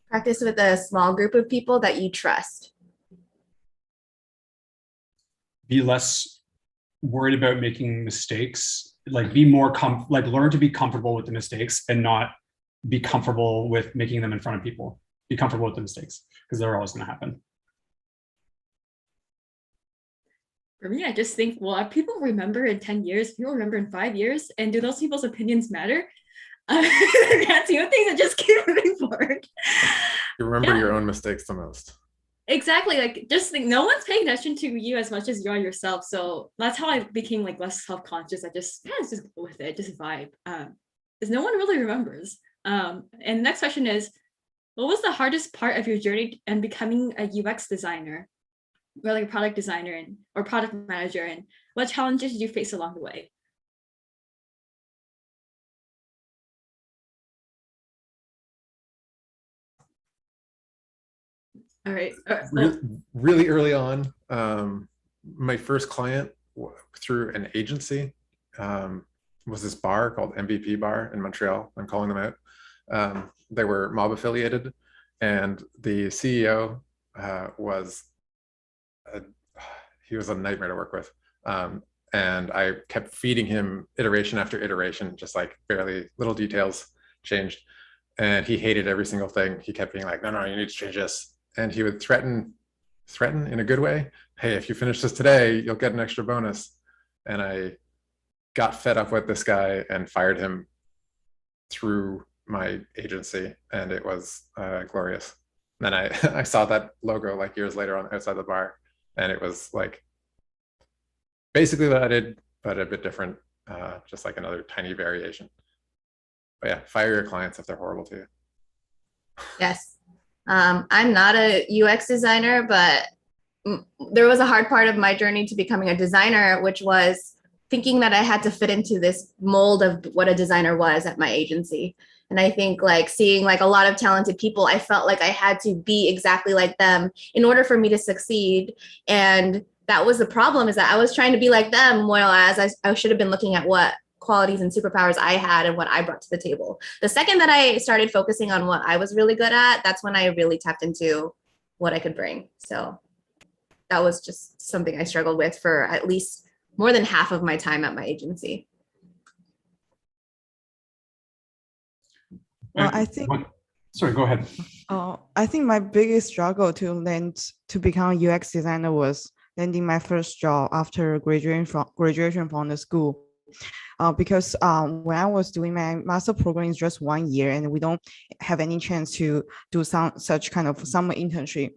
Practice with a small group of people that you trust. Be less worried about making mistakes, like be more learn to be comfortable with the mistakes and not be comfortable with making them in front of people. Be comfortable with the mistakes because they're always going to happen. For me, I just think, well, if people remember in 10 years, people remember in 5 years, and do those people's opinions matter? That's the things that just keep moving forward. You remember your own mistakes the most. Exactly. Like, just think, no one's paying attention to you as much as you are yourself. So that's how I became like less self-conscious. I just just go with it, just vibe. Because no one really remembers. And the next question is, what was the hardest part of your journey in becoming a UX designer, or like a product designer or product manager, and what challenges did you face along the way? All right. Really early on, my first client through an agency was this bar called MVP Bar in Montreal. I'm calling them out. They were mob affiliated, and the CEO was a nightmare to work with. And I kept feeding him iteration after iteration, just like barely little details changed. And he hated every single thing. He kept being like, no, you need to change this. And he would threaten in a good way. Hey, if you finish this today, you'll get an extra bonus. And I got fed up with this guy and fired him through my agency. And it was glorious. And then I saw that logo like years later on outside the bar. And it was like basically what I did, but a bit different, just like another tiny variation. But yeah, fire your clients if they're horrible to you. Yes. I'm not a UX designer, but there was a hard part of my journey to becoming a designer, which was thinking that I had to fit into this mold of what a designer was at my agency. And I think like seeing like a lot of talented people, I felt like I had to be exactly like them in order for me to succeed. And that was the problem, is that I was trying to be like them, whereas I should have been looking at what qualities and superpowers I had and what I brought to the table. The second that I started focusing on what I was really good at, that's when I really tapped into what I could bring. So that was just something I struggled with for at least more than half of my time at my agency. Well, I think. Sorry, go ahead. I think my biggest struggle to become a UX designer was landing my first job after graduation from the school. because when I was doing my master program, it's just 1 year, and we don't have any chance to do such kind of summer internship.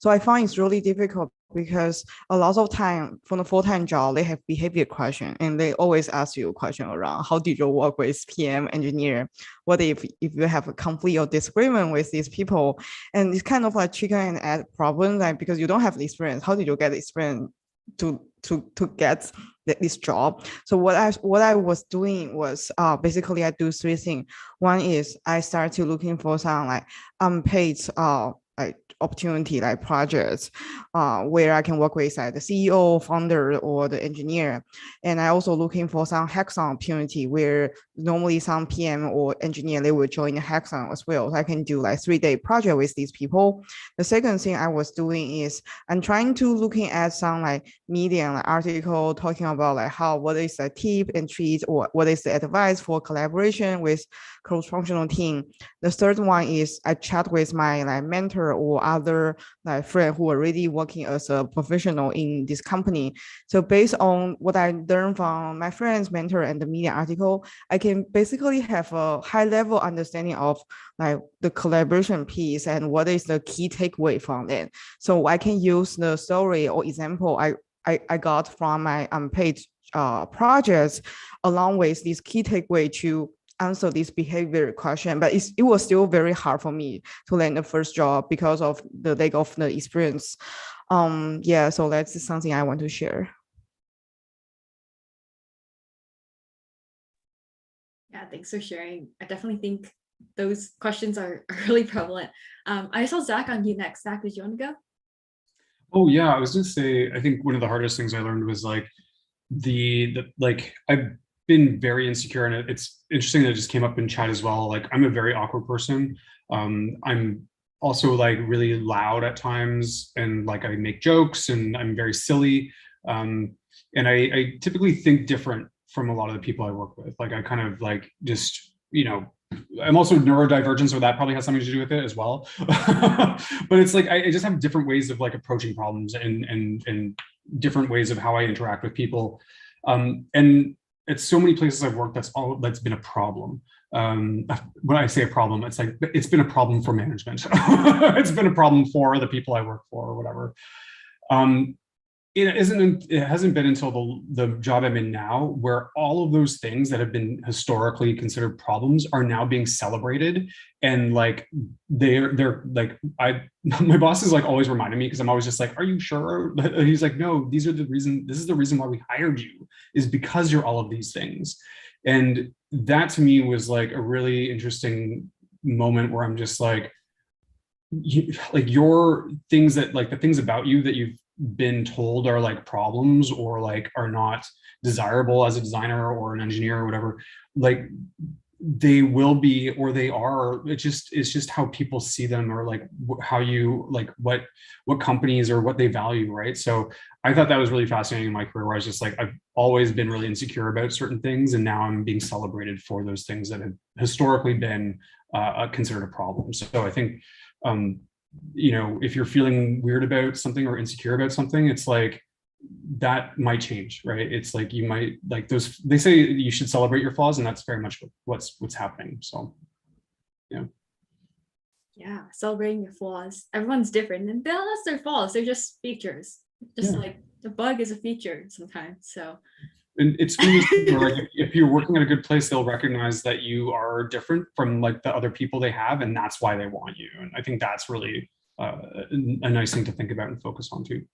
So I find it's really difficult because a lot of time for the full-time job, they have behavior question, and they always ask you a question around how did you work with PM engineer? What if you have a conflict or disagreement with these people? And it's kind of like chicken and egg problem, like because you don't have the experience, how did you get the experience to get this job? So what I was doing was basically I do 3 things. One is I start to looking for some like unpaid like opportunity, like projects where I can work with like the CEO, founder, or the engineer. And I also looking for some hackathon opportunity where normally some PM or engineer, they will join the hackathon as well. So I can do like 3-day project with these people. The second thing I was doing is I'm trying to looking at some like media like article talking about like what is the tip and treat, or what is the advice for collaboration with cross-functional team. The third one is I chat with my like mentor or other like friend who are already working as a professional in this company. So based on what I learned from my friends, mentor, and the media article, I can basically have a high level understanding of like the collaboration piece and what is the key takeaway from it. So I can use the story or example I got from my unpaid projects along with this key takeaway to answer this behavior question. But it was still very hard for me to land the first job because of the lack of the experience. Yeah, so that's something I want to share. Yeah, thanks for sharing. I definitely think those questions are really prevalent. I saw Zach on mute next. Zach, did you want to go? Oh yeah, I was gonna say, I think one of the hardest things I learned was like like I've been very insecure, and it's interesting that it just came up in chat as well. Like I'm a very awkward person. I'm also like really loud at times, and like I make jokes and I'm very silly. And I typically think different from a lot of the people I work with. Like I kind of like just, you know, I'm also neurodivergent, so that probably has something to do with it as well. But it's like I just have different ways of like approaching problems and different ways of how I interact with people. And at so many places I've worked, that's been a problem. When I say a problem, it's like it's been a problem for management. It's been a problem for the people I work for or whatever. It hasn't been until the job I'm in now where all of those things that have been historically considered problems are now being celebrated. And like they're like, my boss is like always reminding me, because I'm always just like, are you sure? He's like, no, this is the reason why we hired you, is because you're all of these things. And that to me was like a really interesting moment where I'm just like your things that like the things about you that you've been told are like problems or like are not desirable as a designer or an engineer or whatever, like they will be, or they are. It's just how people see them, or like how you like what companies or what they value, right? So I thought that was really fascinating in my career, where I was just like, I've always been really insecure about certain things, and now I'm being celebrated for those things that have historically been considered a problem. So I think you know, if you're feeling weird about something or insecure about something, it's like that might change, right? It's like you might like those, they say you should celebrate your flaws, and that's very much what's happening. So yeah, celebrating your flaws. Everyone's different, and they're not their flaws, they're just features. Just like the bug is a feature sometimes. So and it's really like if you're working at a good place, they'll recognize that you are different from like the other people they have, and that's why they want you. And I think that's really a nice thing to think about and focus on too.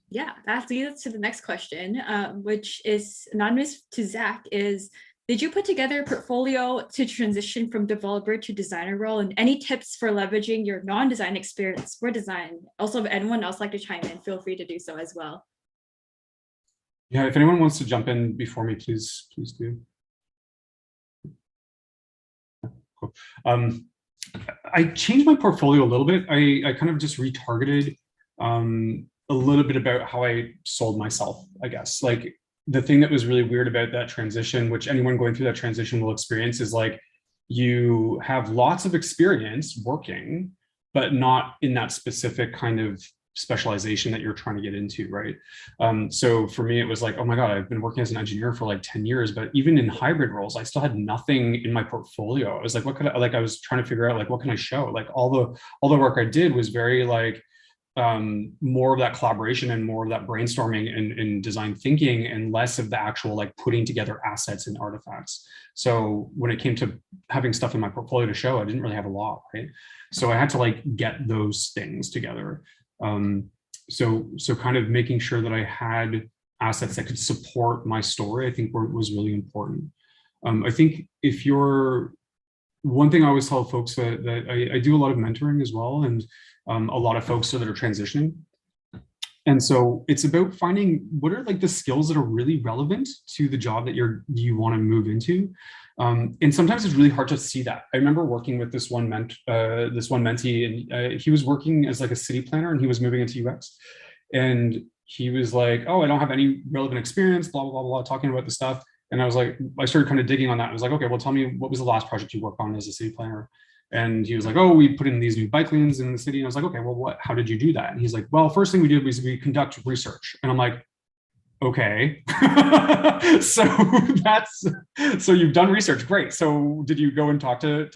Yeah, that leads us to the next question, which is anonymous to Zach. Is, did you put together a portfolio to transition from developer to designer role, and any tips for leveraging your non-design experience for design? Also, if anyone else like to chime in, feel free to do so as well. Yeah, if anyone wants to jump in before me, please do. Cool. I changed my portfolio a little bit. I kind of just retargeted a little bit about how I sold myself, I guess. Like the thing that was really weird about that transition, which anyone going through that transition will experience, is like you have lots of experience working, but not in that specific kind of specialization that you're trying to get into, right? So for me, it was like, oh my God, I've been working as an engineer for like 10 years, but even in hybrid roles, I still had nothing in my portfolio. I was like, what could I, like, I was trying to figure out like, what can I show? Like all the work I did was very like, more of that collaboration and more of that brainstorming and design thinking, and less of the actual like putting together assets and artifacts. So when it came to having stuff in my portfolio to show, I didn't really have a lot, right? So I had to like get those things together. So kind of making sure that I had assets that could support my story, I think was really important. I think if you're, one thing I always tell folks that I do a lot of mentoring as well, and a lot of folks that are transitioning. And so it's about finding what are like the skills that are really relevant to the job that you want to move into. And sometimes it's really hard to see that. I remember working with this one mentee, and he was working as like a city planner, and he was moving into UX. And he was like, oh, I don't have any relevant experience, blah, blah, blah, blah, talking about the stuff. And I was like, I started kind of digging on that. I was like, okay, well, tell me, what was the last project you worked on as a city planner? And he was like, oh, we put in these new bike lanes in the city. And I was like, okay, well, how did you do that? And he's like, well, first thing we did was we conduct research. And I'm like, okay. So you've done research, great. So did you go and talk to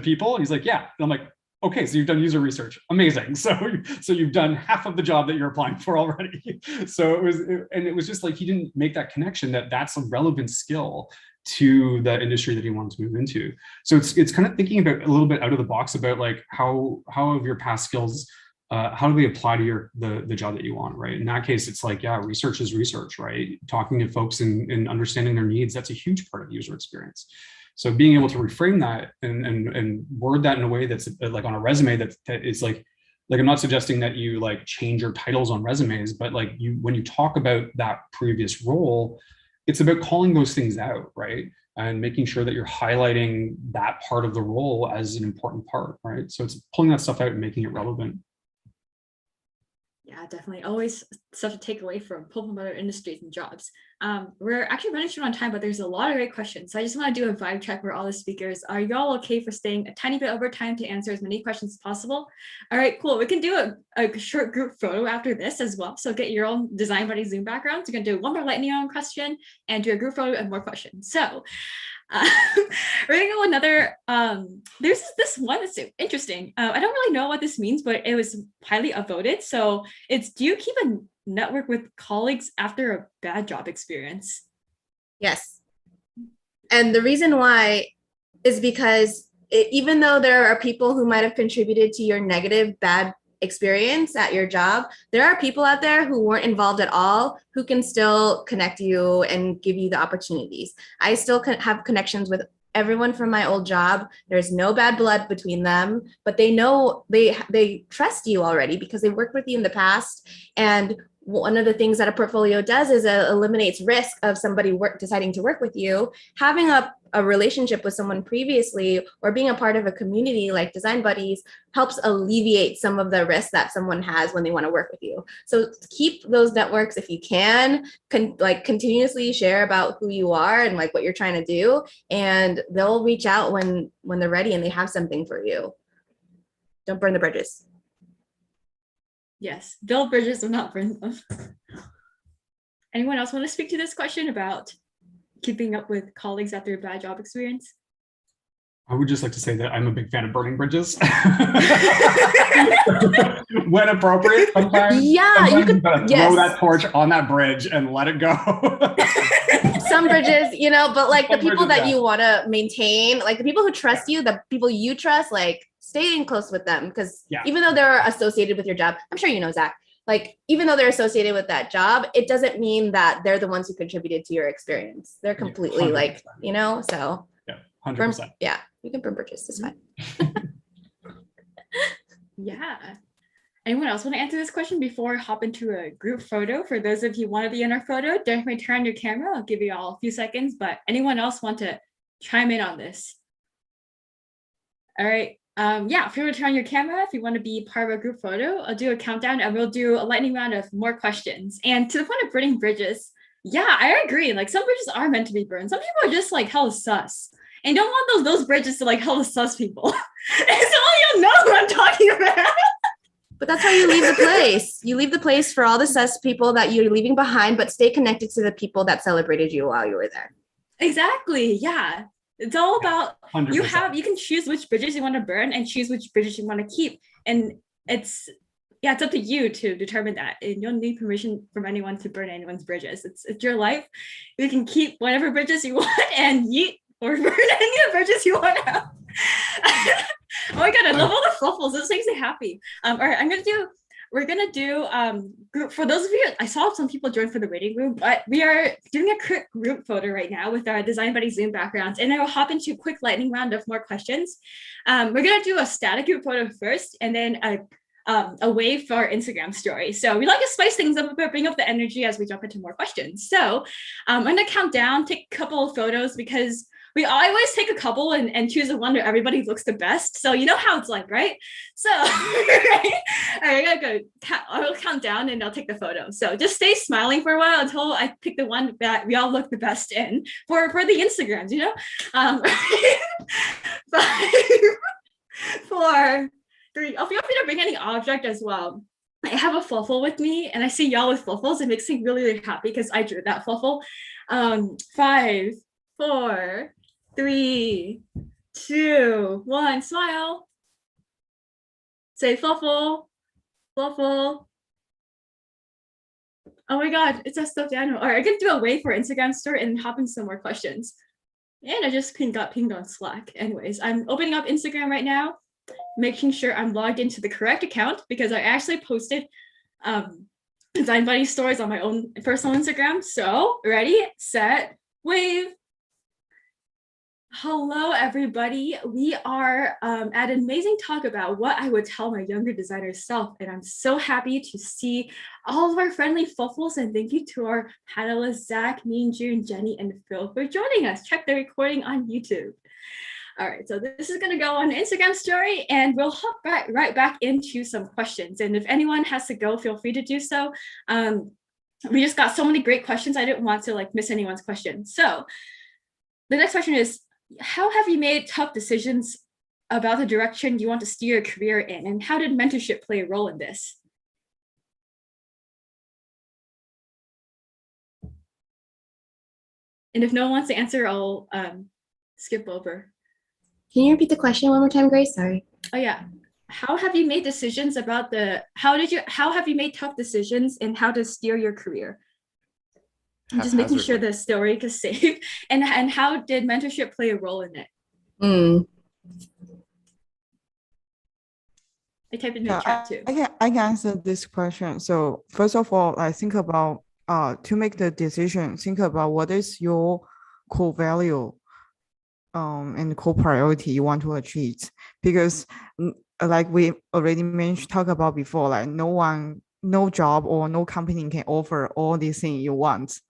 people? And he's like, yeah. And I'm like, okay, so you've done user research, amazing. So you've done half of the job that you're applying for already. So it was just like, he didn't make that connection that that's a relevant skill to the industry that he wanted to move into. So it's kind of thinking about a little bit out of the box about like how have your past skills, how do they apply to the job that you want, right? In that case, it's like, yeah, research is research, right? Talking to folks and understanding their needs, that's a huge part of user experience. So being able to reframe that and word that in a way that's like on a resume that is like I'm not suggesting that you like change your titles on resumes, but like when you talk about that previous role, it's about calling those things out, right? And making sure that you're highlighting that part of the role as an important part, right? So it's pulling that stuff out and making it relevant. Yeah, definitely. Always stuff to take away from other industries and jobs. We're actually running short on time, but there's a lot of great questions. So I just want to do a vibe check for all the speakers. Are y'all okay for staying a tiny bit over time to answer as many questions as possible? All right, cool. We can do a short group photo after this as well. So get your own Design Buddy Zoom backgrounds. We're going to do one more lightning round question and do a group photo and more questions. So we're gonna go another, there's this one that's interesting. I don't really know what this means, but it was highly upvoted. So it's, do you keep a network with colleagues after a bad job experience? Yes. And the reason why is because even though there are people who might have contributed to your negative, bad experience at your job, there are people out there who weren't involved at all who can still connect you and give you the opportunities. I still have connections with everyone from my old job. There's no bad blood between them, but they know they trust you already because they've worked with you in the past. And one of the things that a portfolio does is it eliminates risk of somebody deciding to work with you. Having a relationship with someone previously or being a part of a community like Design Buddies helps alleviate some of the risk that someone has when they want to work with you. So keep those networks if you can, like continuously share about who you are and like what you're trying to do, and they'll reach out when they're ready and they have something for you. Don't burn the bridges. Yes, build bridges and not burn them. Anyone else want to speak to this question about keeping up with colleagues after a bad job experience? I would just like to say that I'm a big fan of burning bridges. When appropriate, sometimes. Yeah, sometimes you could throw that torch on that bridge and let it go. Some bridges, but like Some the people bridges, that yeah. you want to maintain, like the people who trust you, the people you trust, like staying close with them, because even though they're associated with your job, I'm sure you know, Zach, like even though they're associated with that job, it doesn't mean that they're the ones who contributed to your experience. They're completely 100%. like, so Yeah, 100%. yeah, you can burn bridges, it's fine. Yeah. Anyone else want to answer this question before I hop into a group photo? For those of you who want to be in our photo, definitely turn on your camera. I'll give you all a few seconds, but anyone else want to chime in on this? All right. Yeah, if you want to turn on your camera, if you want to be part of a group photo, I'll do a countdown and we'll do a lightning round of more questions. And to the point of burning bridges, yeah, I agree. Like some bridges are meant to be burned. Some people are just like hella sus. And don't want those bridges to like hella sus people. And some of you know what I'm talking about. But that's why you leave the place. You leave the place for all the sus people that you're leaving behind, but stay connected to the people that celebrated you while you were there. Exactly. Yeah. It's all about 100%. you can choose which bridges you want to burn and choose which bridges you want to keep. And it's up to you to determine that. And you don't need permission from anyone to burn anyone's bridges. It's your life. You can keep whatever bridges you want and yeet or burn any of the bridges you want to. Oh my god, I love all the fluffles. This makes me happy. All right, we're gonna do group. For those of you, I saw some people join for the waiting room, but we are doing a quick group photo right now with our Design Buddy Zoom backgrounds, and then we'll hop into a quick lightning round of more questions. We're gonna do a static group photo first, and then a wave for our Instagram story. So we like to spice things up a bit, bring up the energy as we jump into more questions. So I'm gonna count down, take a couple of photos because we always take a couple and choose the one where everybody looks the best. So you know how it's like, right? So, right? All right, I gotta go. I will count down and I'll take the photo. So just stay smiling for a while until I pick the one that we all look the best in for the Instagrams, you know? 5, 4, 3. Oh, feel free to bring any object as well. I have a fluffle with me and I see y'all with fluffles. It makes me really, really happy because I drew that fluffle. 5, 4, 3, 2, 1. Smile. Say fluffle, fluffle. Oh my god, it's a stuffed animal. All right, I can do a wave for Instagram story and hop into some more questions. And I just got pinged on Slack. Anyways, I'm opening up Instagram right now, making sure I'm logged into the correct account because I actually posted Design Buddy stories on my own personal Instagram. So ready, set, wave. Hello, everybody. We are at an amazing talk about what I would tell my younger designer self. And I'm so happy to see all of our friendly fluffles. And thank you to our panelists, Zack, Minjun, Jenny, and Phil for joining us. Check the recording on YouTube. All right, so this is going to go on Instagram story and we'll hop right back into some questions. And if anyone has to go, feel free to do so. We just got so many great questions. I didn't want to miss anyone's question. So the next question is, how have you made tough decisions about the direction you want to steer your career in? And how did mentorship play a role in this? And if no one wants to answer, I'll skip over. Can you repeat the question one more time, Grace? Sorry. Oh yeah. How have you made decisions about how have you made tough decisions in how to steer your career? I'm just making sure the story is safe. And how did mentorship play a role in it? I typed in the chat too. I can answer this question. So first of all, I think about to make the decision, think about what is your core value and core priority you want to achieve. Because like we already talked about before, no job or no company can offer all these things you want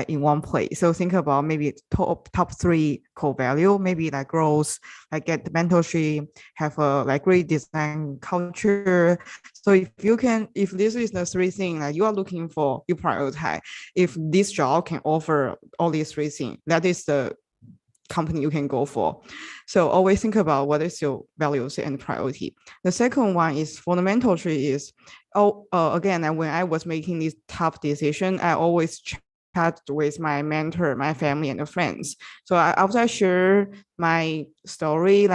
in one place. So think about maybe top 3 core value, maybe growth, get the mentorship, have a great design culture. So if this is the 3 things you are looking for, you prioritize. If this job can offer all these 3 things, that is the company you can go for. So always think about what is your values and priority. The second one is for the mentorship is, again, when I was making this tough decision, I always chat with my mentor, my family, and the friends. So after I share my story,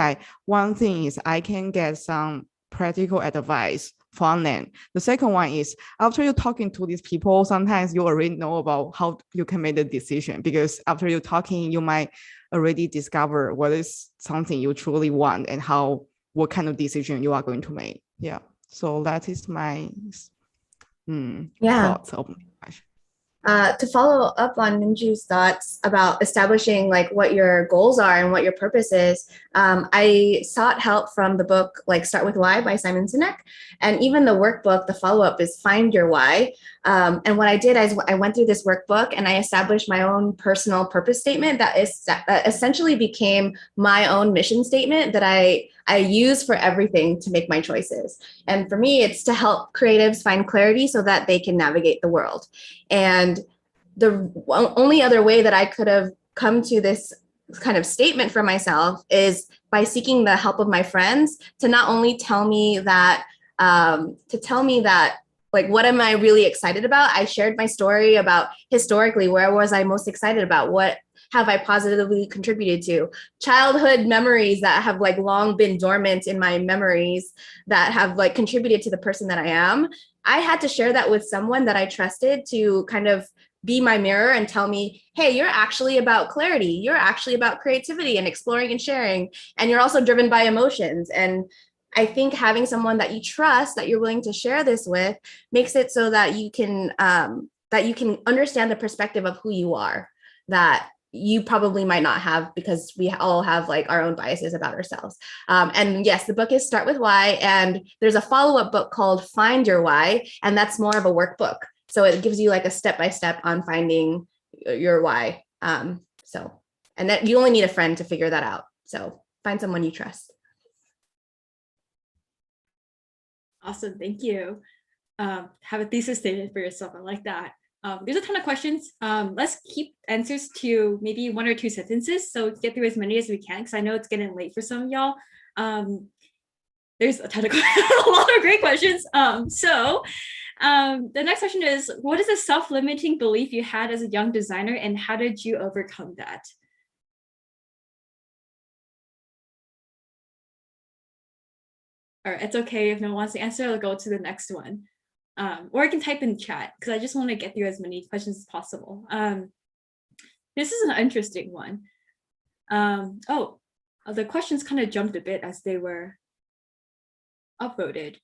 one thing is I can get some practical advice from them. The second one is after you're talking to these people, sometimes you already know about how you can make the decision, because after you're talking, you might already discover what is something you truly want and what kind of decision you are going to make. Yeah. So that is my thoughts of my question. To follow up on Minju's thoughts about establishing what your goals are and what your purpose is, I sought help from the book Start With Why by Simon Sinek, and even the workbook, the follow-up is Find Your Why. And what I did is I went through this workbook and I established my own personal purpose statement that essentially became my own mission statement that I use for everything to make my choices. And for me, it's to help creatives find clarity so that they can navigate the world. And the only other way that I could have come to this kind of statement for myself is by seeking the help of my friends to not only tell me that to tell me that, like, what am I really excited about? I shared my story about historically, where was I most excited about? What have I positively contributed to? Childhood memories that have like long been dormant in my memories that have like contributed to the person that I am. I had to share that with someone that I trusted to kind of be my mirror and tell me, hey, you're actually about clarity. You're actually about creativity and exploring and sharing. And you're also driven by emotions. And I think having someone that you trust, that you're willing to share this with, makes it so that you can understand the perspective of who you are, that you probably might not have, because we all have like our own biases about ourselves. And yes, the book is Start With Why, and there's a follow-up book called Find Your Why, and that's more of a workbook. So it gives you like a step-by-step on finding your why. And that you only need a friend to figure that out. So find someone you trust. Awesome, thank you. Have a thesis statement for yourself. I like that. There's a ton of questions. Let's keep answers to maybe 1 or 2 sentences, so get through as many as we can, because I know it's getting late for some of y'all. There's a ton of a lot of great questions. The next question is, what is a self-limiting belief you had as a young designer, and how did you overcome that? All right, it's okay if no one wants to answer. I'll go to the next one. Or I can type in chat, because I just want to get through as many questions as possible. This is an interesting one. The questions kind of jumped a bit as they were upvoted.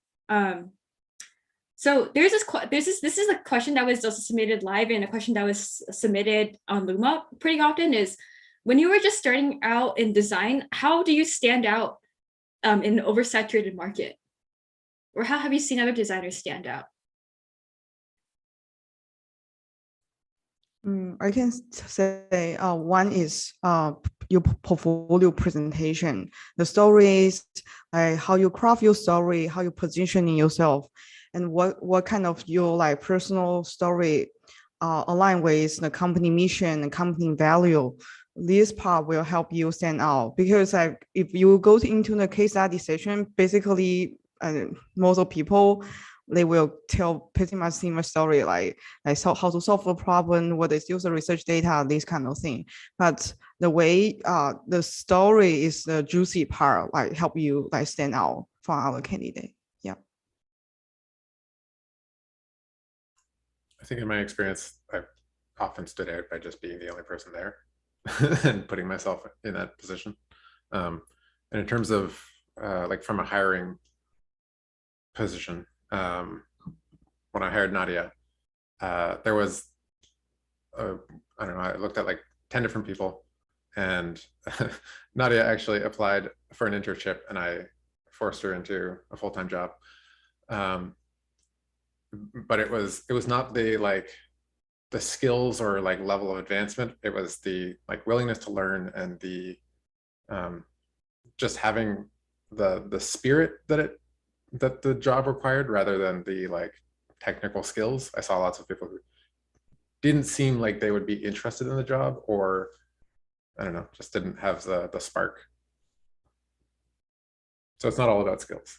So this is a question that was also submitted live, and a question that was submitted on Luma pretty often is, when you were just starting out in design, how do you stand out in an oversaturated market? Or how have you seen other designers stand out? I can say one is your portfolio presentation, the stories, how you craft your story, how you positioning yourself, and what kind of your like personal story align with the company mission and company value. This part will help you stand out, because like if you go into the case study session, basically most of people, they will tell pretty much similar story, like how to solve a problem, what is user research data, this kind of thing. But the way the story is the juicy part, like help you like stand out from our candidate. Yeah. I think in my experience, I've often stood out by just being the only person there and putting myself in that position. And in terms of like from a hiring position, when I hired Nadia, there was, I don't know, I looked at like 10 different people, and Nadia actually applied for an internship, and I forced her into a full-time job. But it was not the skills or like level of advancement. It was the like willingness to learn, and the just having the spirit that the job required, rather than the like technical skills. I saw lots of people who didn't seem like they would be interested in the job, or I don't know, just didn't have the spark. So it's not all about skills.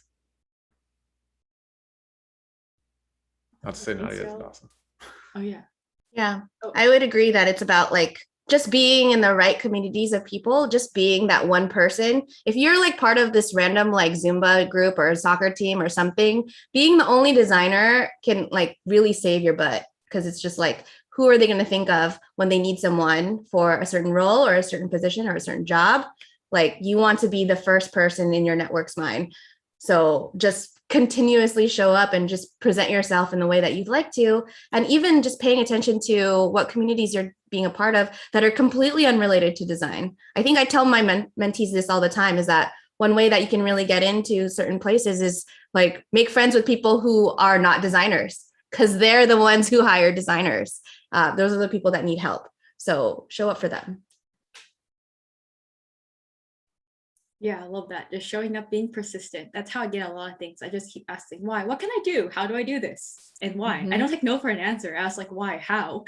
Not to say Nadia is awesome. Oh yeah. Yeah, Oh. I would agree that it's about like just being in the right communities of people, just being that one person. If you're like part of this random like Zumba group or a soccer team or something, being the only designer can like really save your butt, because it's just like, who are they going to think of when they need someone for a certain role or a certain position or a certain job? Like, you want to be the first person in your network's mind. So just continuously show up and just present yourself in the way that you'd like to, and even just paying attention to what communities you're being a part of that are completely unrelated to design. I think I tell my mentees this all the time, is that one way that you can really get into certain places is like make friends with people who are not designers, because they're the ones who hire designers. Those are the people that need help. So show up for them. Yeah, I love that. Just showing up, being persistent. That's how I get a lot of things. I just keep asking why. What can I do? How do I do this? And why? Mm-hmm. I don't take no for an answer. I ask like why, how.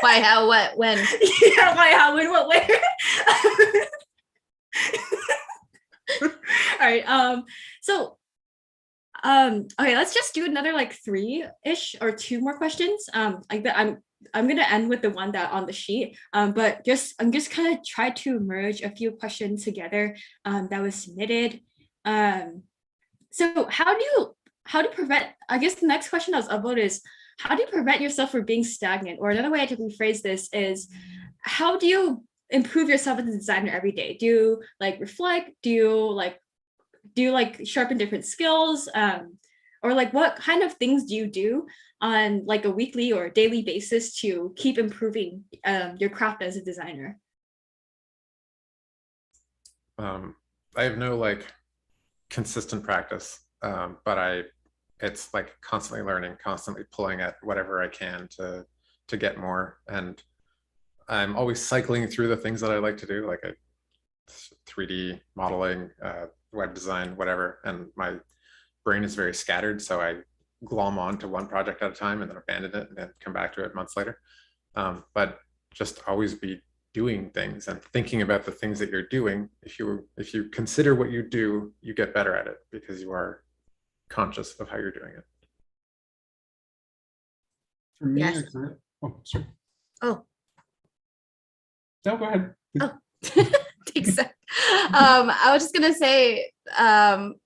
Why, how, what, when? Yeah, why, how, when, what, where. All right. So Okay, let's just do another like 3-ish or 2 more questions. Like that I'm gonna end with the one that on the sheet. But I'm just kind of try to merge a few questions together that was submitted. So how do you prevent, I guess the next question that was uploaded is, how do you prevent yourself from being stagnant? Or another way I could rephrase this is, how do you improve yourself as a designer every day? Do you like reflect? Do you like sharpen different skills? Or like what kind of things do you do on like a weekly or daily basis to keep improving your craft as a designer? I have no like consistent practice, but it's like constantly learning, constantly pulling at whatever I can to get more. And I'm always cycling through the things that I like to do, like 3D modeling, web design, whatever. And my brain is very scattered, so I glom on to one project at a time and then abandon it and then come back to it months later. But just always be doing things and thinking about the things that you're doing. If you consider what you do, you get better at it because you are conscious of how you're doing it. For me, Yes. oh, sorry. Oh. No, go ahead. Oh. Thanks. I was just gonna say,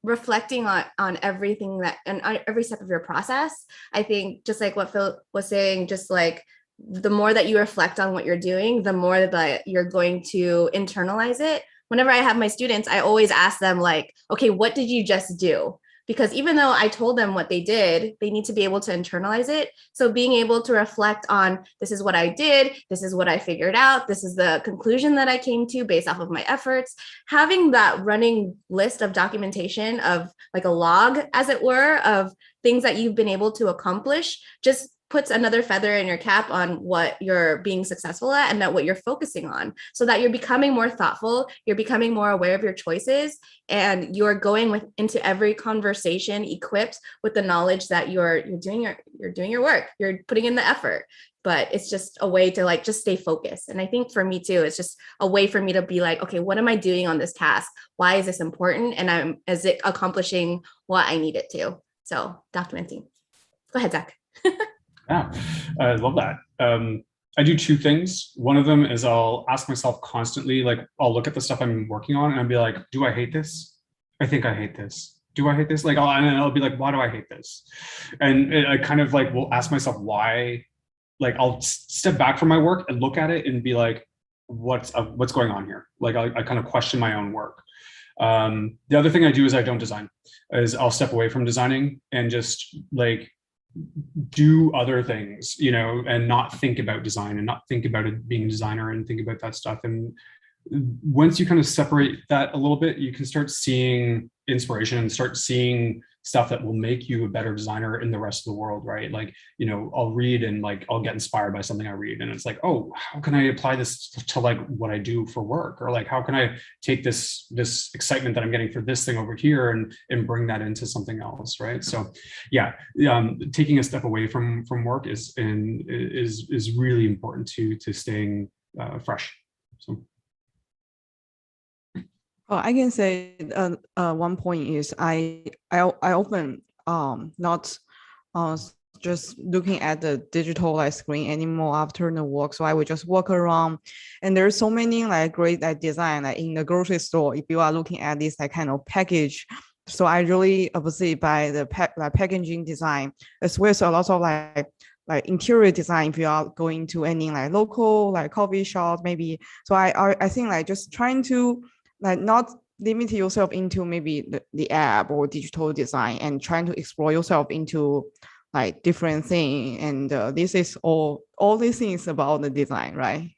reflecting on everything that and on every step of your process. I think just like what Phil was saying, just like the more that you reflect on what you're doing, the more that you're going to internalize it. Whenever I have my students, I always ask them like, okay, what did you just do? Because even though I told them what they did, they need to be able to internalize it. So being able to reflect on, this is what I did, this is what I figured out, this is the conclusion that I came to based off of my efforts. Having that running list of documentation of like a log, as it were, of things that you've been able to accomplish just puts another feather in your cap on what you're being successful at and that what you're focusing on, so that you're becoming more thoughtful, you're becoming more aware of your choices, and you're going into every conversation equipped with the knowledge that you're doing your work, you're putting in the effort. But it's just a way to like just stay focused. And I think for me too, it's just a way for me to be like, okay, what am I doing on this task? Why is this important? And is it accomplishing what I need it to? So documenting. Go ahead, Zach. Yeah, I love that. I do 2 things. One of them is I'll ask myself constantly, like I'll look at the stuff I'm working on and I'll be like, do I hate this? I think I hate this. Do I hate this? Like, I'll be like, why do I hate this? And I kind of like will ask myself why. Like I'll step back from my work and look at it and be like, what's going on here? Like I kind of question my own work. The other thing I do is I don't design. Is I'll step away from designing and just like do other things, you know, and not think about design and not think about it being a designer and think about that stuff. And once you kind of separate that a little bit, you can start seeing inspiration and start seeing stuff that will make you a better designer in the rest of the world, right? Like, you know, I'll read and like I'll get inspired by something I read and it's like, oh, how can I apply this to like what I do for work? Or like, how can I take this excitement that I'm getting for this thing over here and bring that into something else, right? So yeah, taking a step away from work is really important to staying fresh. So Oh, I can say one point is I often not just looking at the digital like screen anymore after the work. So I would just walk around, and there's so many like great like design like in the grocery store. If you are looking at this like kind of package, so I really appreciate by the packaging design, as well as a lot of like interior design. If you are going to any like local like coffee shop maybe. So I think like just trying to like not limit yourself into maybe the app or digital design and trying to explore yourself into like different things. And this is all these things about the design, right?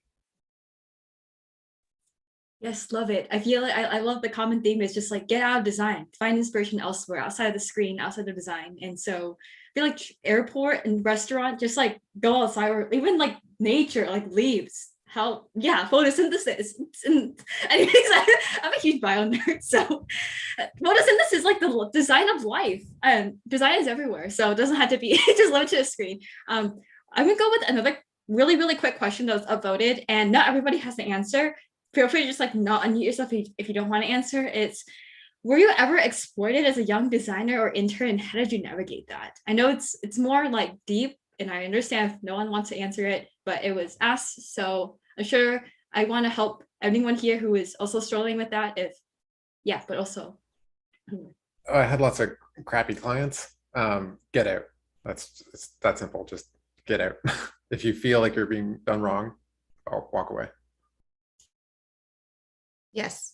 Yes, love it. I feel like I love the common theme is just like get out of design, find inspiration elsewhere, outside of the screen, outside of design. And so I feel like airport and restaurant, just like go outside, or even like nature, like leaves. How, yeah, photosynthesis. And anyways, I'm a huge bio nerd, so photosynthesis is like the design of life, and design is everywhere, so it doesn't have to be just limited to a screen. I'm gonna go with another really quick question that was upvoted, and not everybody has to answer. Feel free to just like not unmute yourself if you don't want to answer. It's were you ever exploited as a young designer or intern? How did you navigate that? I know it's more like deep, and I understand if no one wants to answer it, but it was asked, so I'm sure I want to help anyone here who is also struggling with that. But also. I had lots of crappy clients. Get out. It's that simple. Just get out. If you feel like you're being done wrong, I'll walk away. Yes.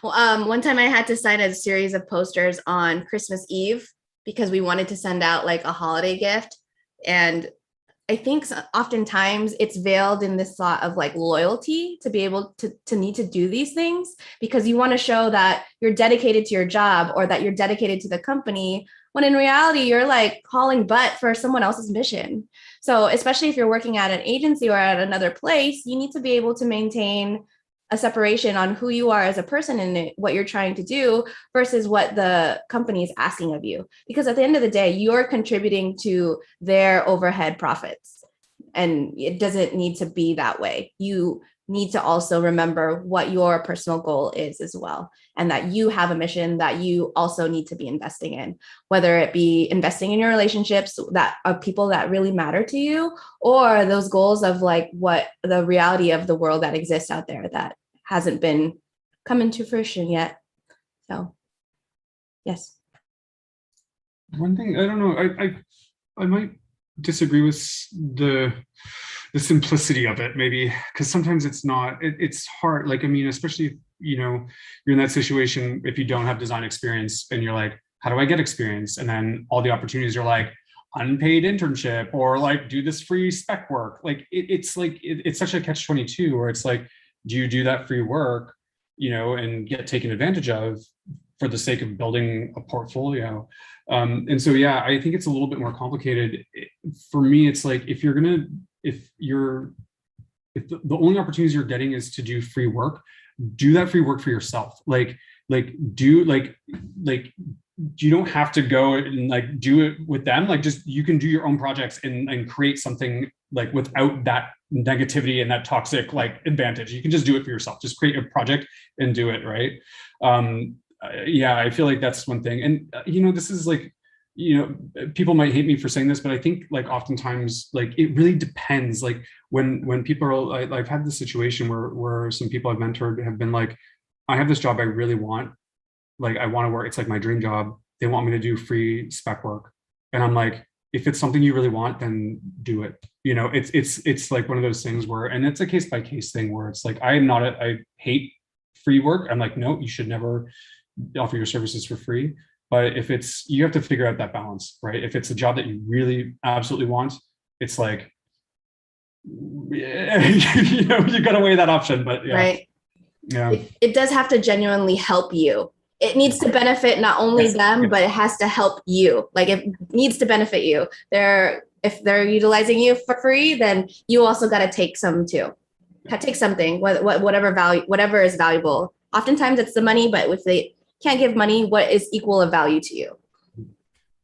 One time I had to sign a series of posters on Christmas Eve because we wanted to send out like a holiday gift. And I think oftentimes it's veiled in this thought of like loyalty to be able to need to do these things because you want to show that you're dedicated to your job or that you're dedicated to the company, when in reality, you're like hauling butt for someone else's mission. So especially if you're working at an agency or at another place, you need to be able to maintain a separation on who you are as a person and what you're trying to do versus what the company is asking of you. Because at the end of the day, you're contributing to their overhead profits. And it doesn't need to be that way. You need to also remember what your personal goal is as well. And that you have a mission that you also need to be investing in, whether it be investing in your relationships that are people that really matter to you, or those goals of like what the reality of the world that exists out there that hasn't been coming to fruition yet. So, yes. One thing, I don't know, I might disagree with the simplicity of it, maybe, because sometimes it's hard. Like, I mean, especially if, you're in that situation, if you don't have design experience and you're like, how do I get experience? And then all the opportunities are like unpaid internship or like do this free spec work. Like it's such a catch-22 where it's like, do you do that free work, and get taken advantage of for the sake of building a portfolio? And so, yeah, I think it's a little bit more complicated. For me, it's like, if the only opportunities you're getting is to do free work, do that free work for yourself. You don't have to go and like do it with them. Like, just, you can do your own projects and create something like without that negativity and that toxic like advantage. You can just do it for yourself. Just create a project and do it, right? Yeah, I feel like that's one thing. And this is like, people might hate me for saying this, but I think like oftentimes like it really depends. Like when people are, I've had this situation where some people I've mentored have been like, I have this job I really want, like I want to work, it's like my dream job. They want me to do free spec work, and I'm like, if it's something you really want, then do it. It's like one of those things where, and it's a case by case thing where it's like, I hate free work. I'm like, no, you should never offer your services for free. But if you have to figure out that balance, right? If it's a job that you really absolutely want, it's like, you got to weigh that option. But yeah, right. Yeah, it does have to genuinely help you. It needs to benefit not only them, but it has to help you. Like, it needs to benefit you. If they're utilizing you for free, then you also got to take some too. Take something, whatever is valuable. Oftentimes it's the money, but if they can't give money, what is equal of value to you?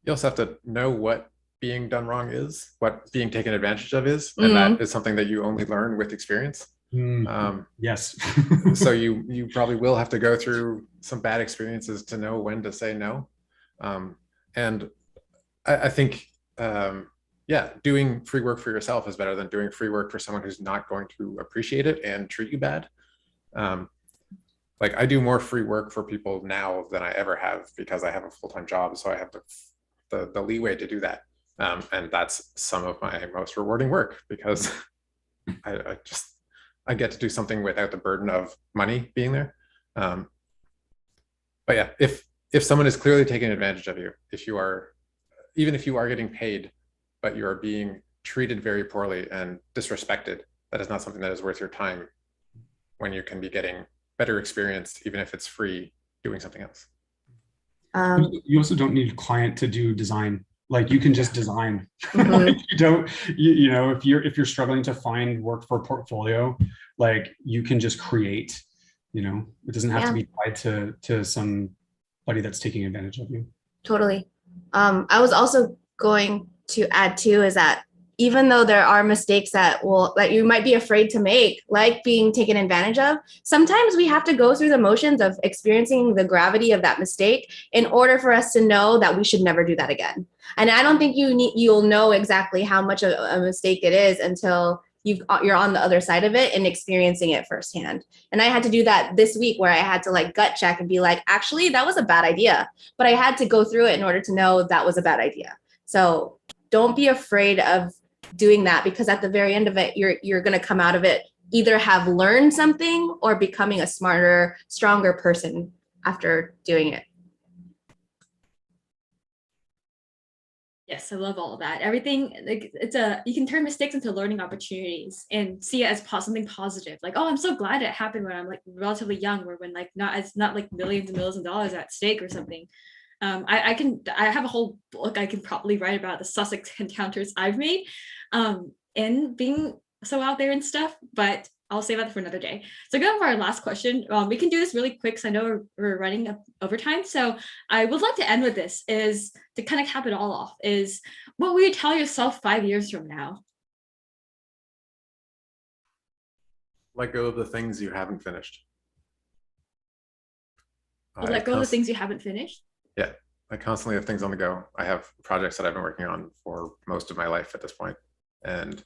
You also have to know what being done wrong is, what being taken advantage of is, and that is something that you only learn with experience. Yes. So you probably will have to go through some bad experiences to know when to say no. And I think, doing free work for yourself is better than doing free work for someone who's not going to appreciate it and treat you bad. Like, I do more free work for people now than I ever have because I have a full-time job. So I have the leeway to do that. And that's some of my most rewarding work because I get to do something without the burden of money being there. But yeah, if someone is clearly taking advantage of you, even if you are getting paid, but you are being treated very poorly and disrespected, that is not something that is worth your time when you can be getting better experience, even if it's free, doing something else. You also don't need a client to do design. Like, you can just design. Like, if you're struggling to find work for a portfolio, like, you can just create. It doesn't have to be tied to somebody that's taking advantage of you. Totally. I was also going to add too is that even though there are mistakes that you might be afraid to make, like being taken advantage of, sometimes we have to go through the motions of experiencing the gravity of that mistake in order for us to know that we should never do that again. And I don't think you'll know exactly how much of a mistake it is until you're on the other side of it and experiencing it firsthand. And I had to do that this week, where I had to like gut check and be like, actually, that was a bad idea. But I had to go through it in order to know that was a bad idea. So don't be afraid of doing that, because at the very end of it, you're going to come out of it either have learned something or becoming a smarter, stronger person after doing it. Yes, I love all of that. Everything, like you can turn mistakes into learning opportunities and see it as something positive. Like, oh, I'm so glad it happened when I'm like relatively young, or when like it's not like millions and millions of dollars at stake or something. I have a whole book I can probably write about the Sussex encounters I've made, and being so out there and stuff, but I'll save that for another day. So going for our last question, we can do this really quick because I know we're running up over time. So I would like to end with this, is to kind of cap it all off, is what will you tell yourself 5 years from now? Let go of the things you haven't finished. Let go of the things you haven't finished? Yeah, I constantly have things on the go. I have projects that I've been working on for most of my life at this point, and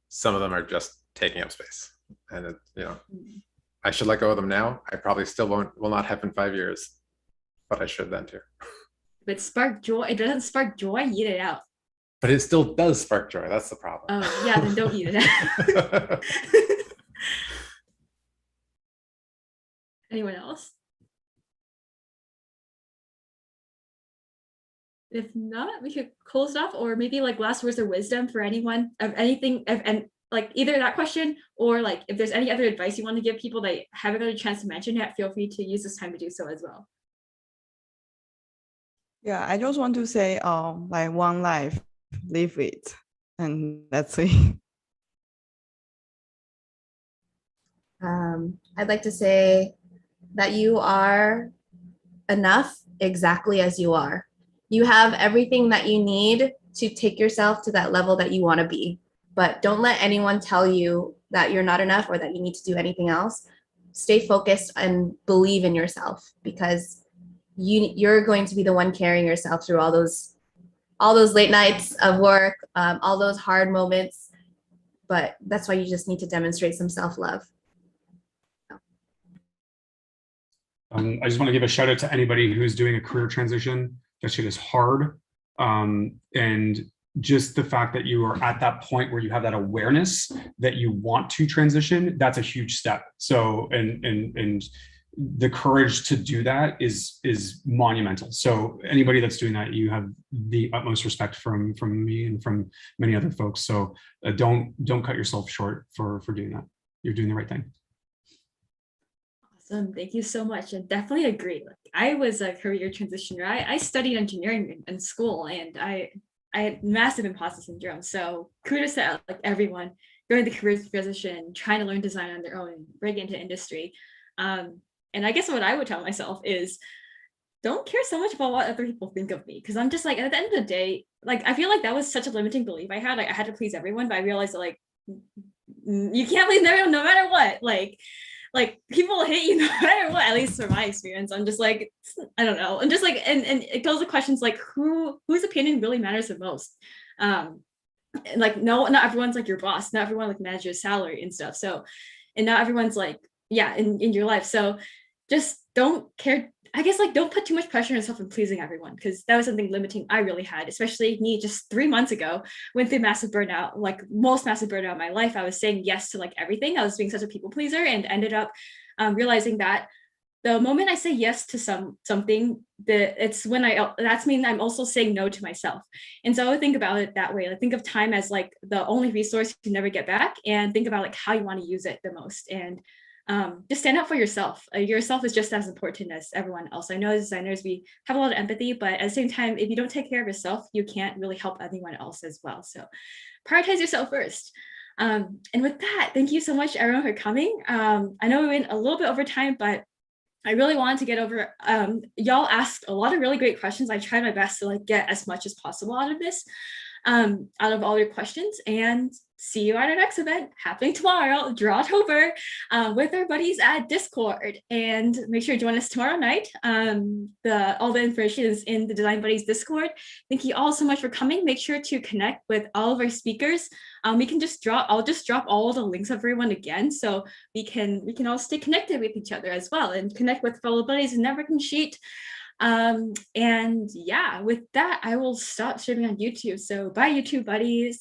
some of them are just taking up space. And I should let go of them now. I probably still will not have in 5 years, but I should then too. If it sparked joy, it doesn't spark joy, eat it out. But it still does spark joy. That's the problem. Oh yeah, then don't eat it out. Anyone else? If not, we could close it off, or maybe like last words of wisdom for anyone of anything, and like either that question, or like if there's any other advice you want to give people that haven't got a chance to mention yet, feel free to use this time to do so as well. Yeah, I just want to say, like one life, live it, and that's it. I'd like to say that you are enough exactly as you are. You have everything that you need to take yourself to that level that you want to be. But don't let anyone tell you that you're not enough or that you need to do anything else. Stay focused and believe in yourself, because you're going to be the one carrying yourself through all those late nights of work, all those hard moments. But that's why you just need to demonstrate some self-love. I just want to give a shout out to anybody who's doing a career transition. That shit is hard. And just the fact that you are at that point where you have that awareness that you want to transition, that's a huge step. So, and the courage to do that is monumental. So anybody that's doing that, you have the utmost respect from me and from many other folks. So don't cut yourself short for doing that. You're doing the right thing. Awesome. Thank you so much. And definitely agree. Like, I was a career transitioner. I studied engineering in school, and I had massive imposter syndrome. So kudos to like everyone going the career transition, trying to learn design on their own and break into industry. And I guess what I would tell myself is, don't care so much about what other people think of me. Because I'm just like, at the end of the day, like, I feel like that was such a limiting belief I had. Like, I had to please everyone, but I realized that like, you can't please everyone no matter what. Like people will hate you no matter what, at least from my experience. I'm just like, I don't know. I'm just like, and it goes to questions like whose opinion really matters the most. And like, no, not everyone's like your boss. Not everyone like manages your salary and stuff. So, and not everyone's like, yeah, in your life. So just don't care. I guess like don't put too much pressure on yourself in pleasing everyone, because that was something limiting I really had, especially me just 3 months ago, went through massive burnout, like most massive burnout in my life. I was saying yes to like everything. I was being such a people pleaser, and ended up realizing that the moment I say yes to something, that's mean I'm also saying no to myself. And so I would think about it that way. Like, think of time as like the only resource you never get back, and think about like how you want to use it the most. And just stand up for yourself. Yourself is just as important as everyone else. I know as designers, we have a lot of empathy, but at the same time, if you don't take care of yourself, you can't really help anyone else as well. So prioritize yourself first. And with that, thank you so much, everyone, for coming. I know we went a little bit over time, but I really wanted to get over, y'all asked a lot of really great questions. I tried my best to like get as much as possible out of this. out of all your questions, and see you at our next event happening tomorrow, Drawtober, with our buddies at Discord. And make sure to join us tomorrow night. All the information is in the Design Buddies Discord. Thank you all so much for coming. Make sure to connect with all of our speakers. I'll just drop all the links of everyone again, so we can all stay connected with each other as well, and connect with fellow buddies and networking sheet. And yeah, with that, I will stop streaming on YouTube. So bye, YouTube buddies.